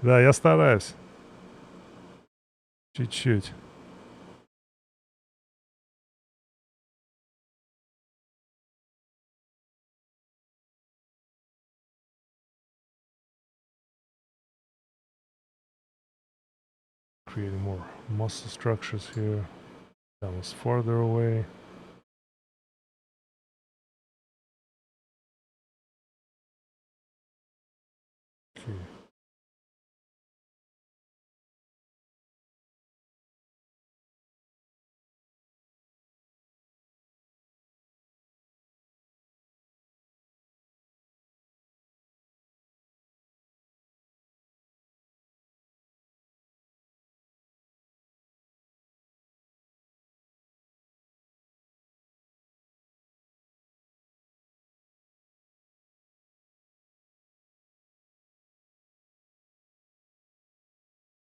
Да, я стараюсь. Чуть-чуть. creating more muscle structures here. That was farther away. Okay.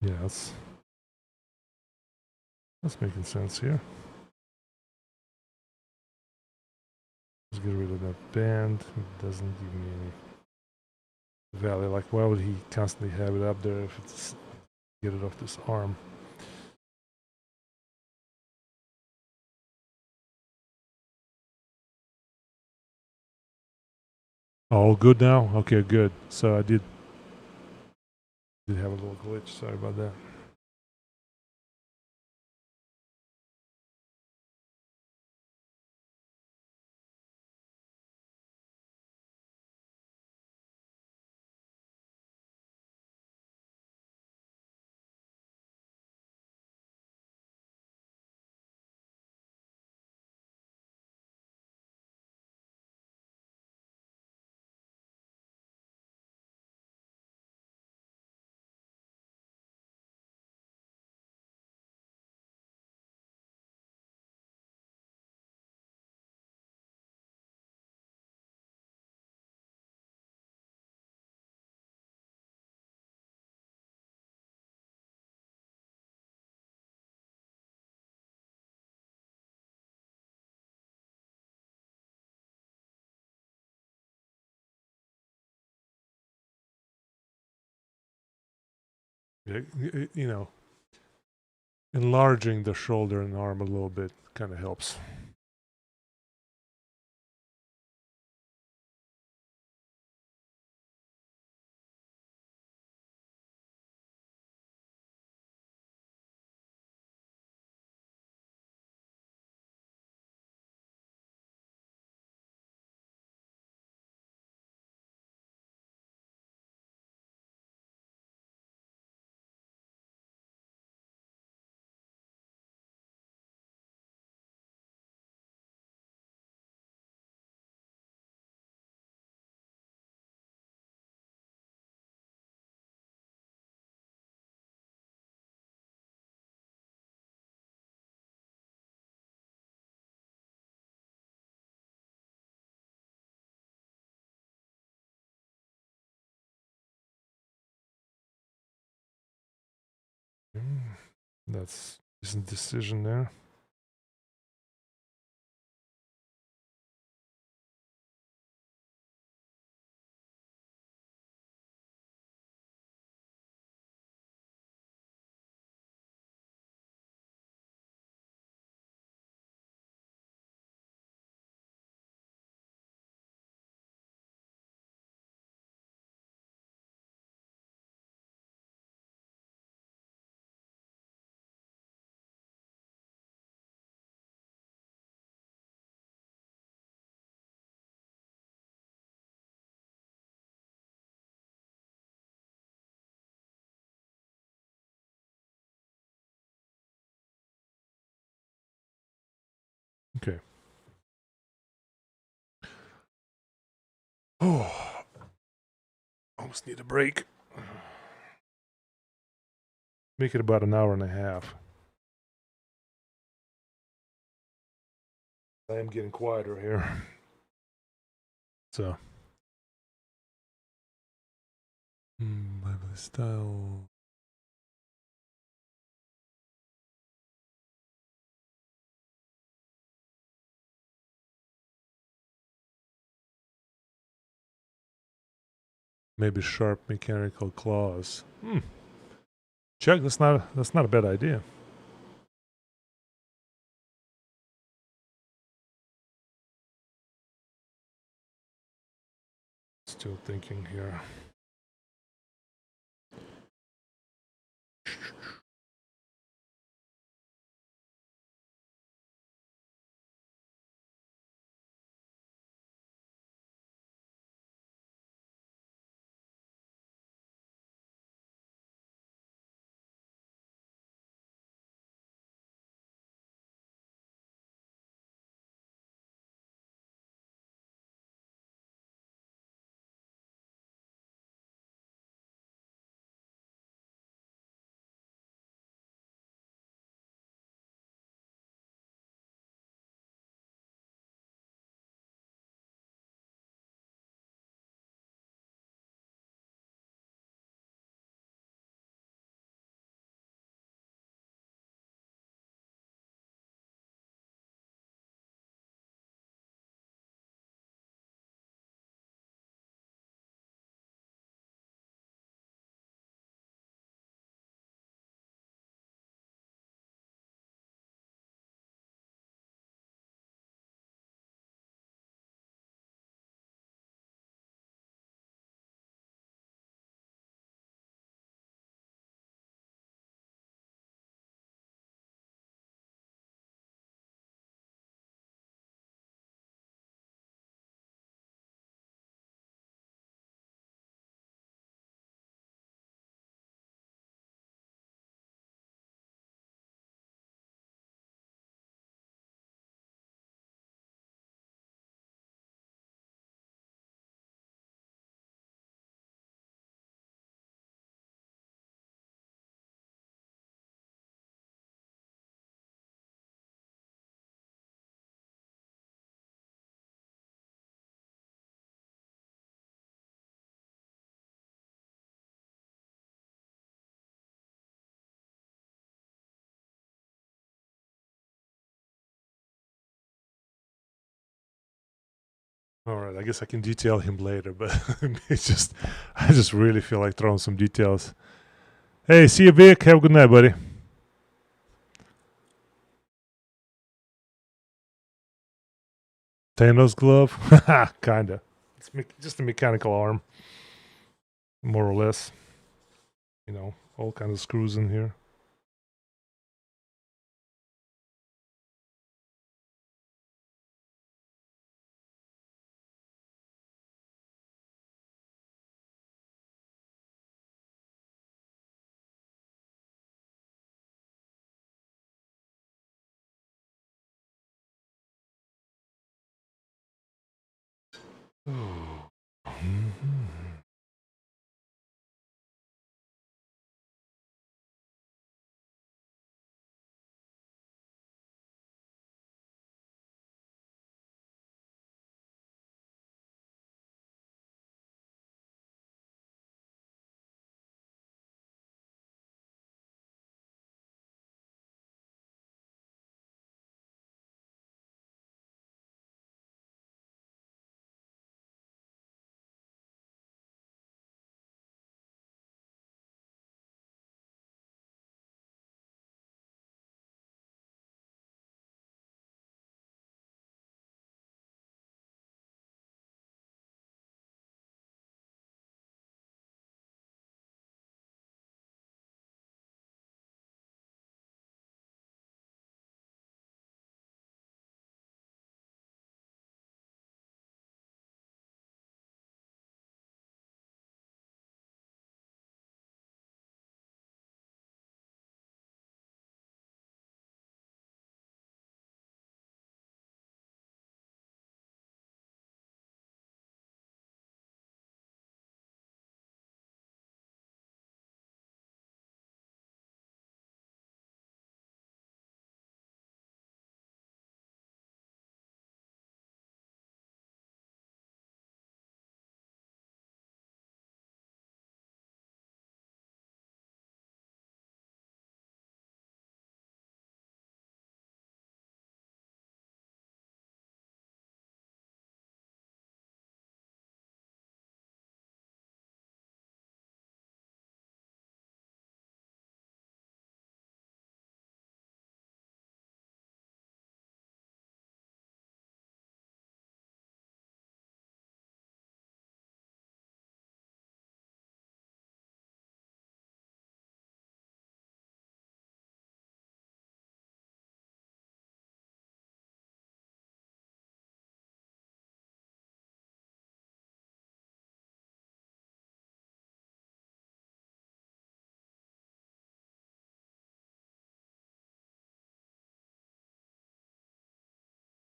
Yeah, that's making sense here. Let's get rid of that band. It doesn't give me any value. Like, why would he constantly have it up there if it's get it off this arm? All good now? Okay, good. So I did have a little glitch. Sorry about that. Yeah, you know, enlarging the shoulder and arm a little bit kind of helps. That's a decision there. Okay. Oh, almost need a break. Make it about an hour and a half. I am getting quieter here. So, lively style. Maybe sharp mechanical claws. Check. That's not a bad idea. Still thinking here. All right, I guess I can detail him later, but I just really feel like throwing some details. Hey, see you, Vic. Have a good night, buddy. Thanos glove? Kinda. It's just a mechanical arm, more or less. You know, all kinds of screws in here.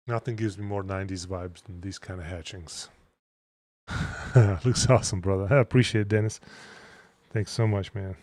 Nothing gives me more 90s vibes than these kind of hatchings. Looks awesome, brother. I appreciate it, Dennis. Thanks so much, man.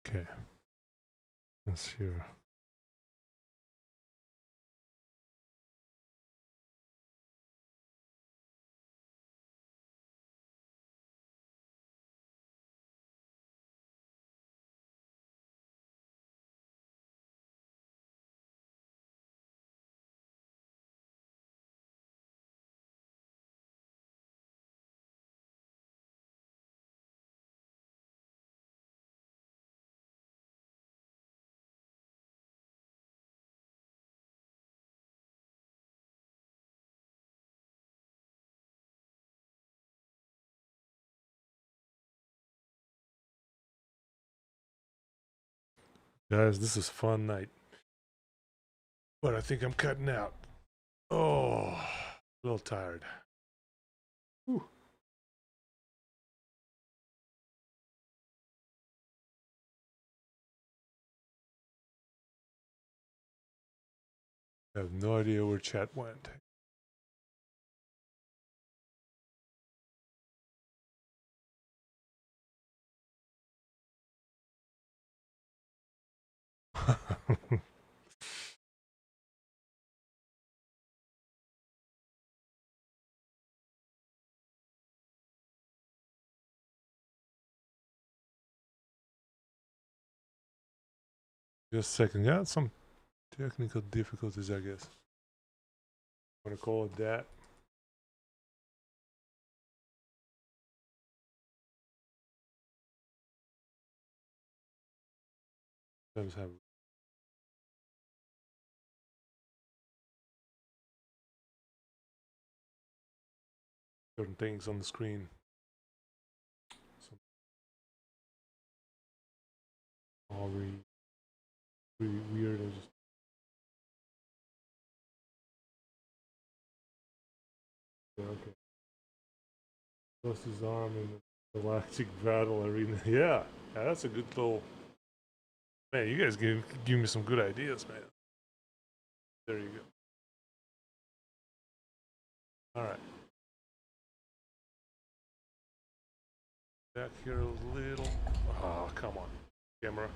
Okay. Let's hear. Guys, this is a fun night. But I think I'm cutting out. Oh, a little tired. Whew. I have no idea where chat went. Just a second. Yeah, some technical difficulties, I guess. I'm gonna call it that. Sometimes have certain things on the screen. All really weird. I just okay. Lost his arm in the galactic battle arena. Yeah, that's a good little. Man, you guys give me some good ideas, man. There you go. All right. Back here a little. Oh, come on, camera.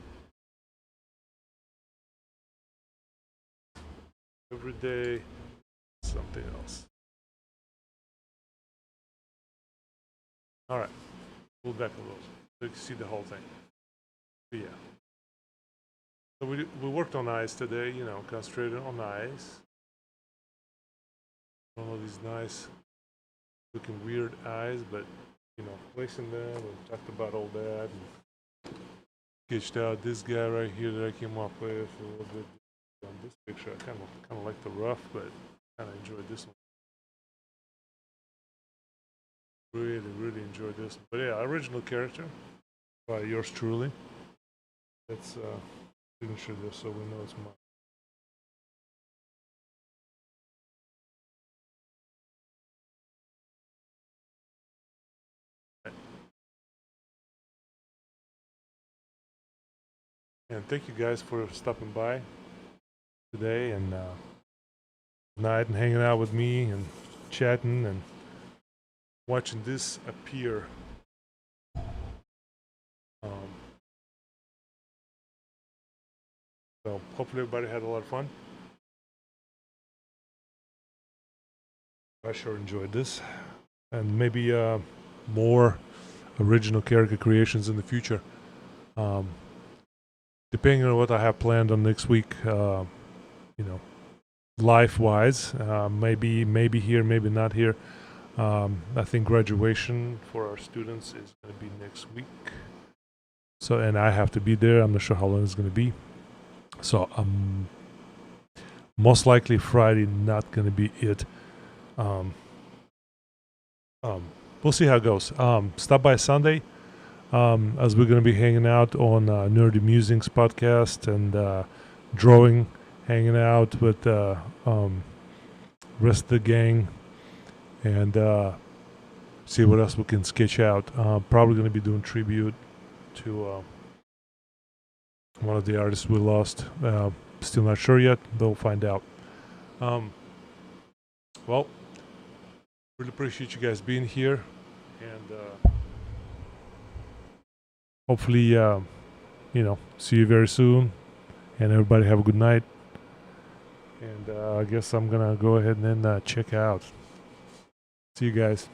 Every day, something else. All right, pull back a little so you can see the whole thing. But yeah. So we worked on eyes today, you know, concentrated on eyes. All of these nice looking weird eyes, but you know, placing them and talked about all that and sketched out this guy right here that I came up with a little bit on this picture. I kind of like the rough, but kind of enjoyed this one. Really enjoyed this. But yeah, original character by yours truly. Let's signature this so we know it's mine. And thank you guys for stopping by today and night and hanging out with me and chatting and watching this appear. So hopefully everybody had a lot of fun. I sure enjoyed this, and maybe more original character creations in the future. Depending on what I have planned on next week, you know, life-wise, maybe here, maybe not here. I think graduation for our students is going to be next week. So, and I have to be there. I'm not sure how long it's going to be. So, most likely Friday not going to be it. We'll see how it goes. Stop by Sunday, as we're going to be hanging out on Nerdy Musings podcast and drawing, hanging out with rest of the gang, and see what else we can sketch out. Probably going to be doing tribute to one of the artists we lost. Still not sure yet. They'll find out. Well, really appreciate you guys being here, and hopefully, you know, see you very soon. And everybody have a good night. And I guess I'm gonna go ahead and then check out. See you guys.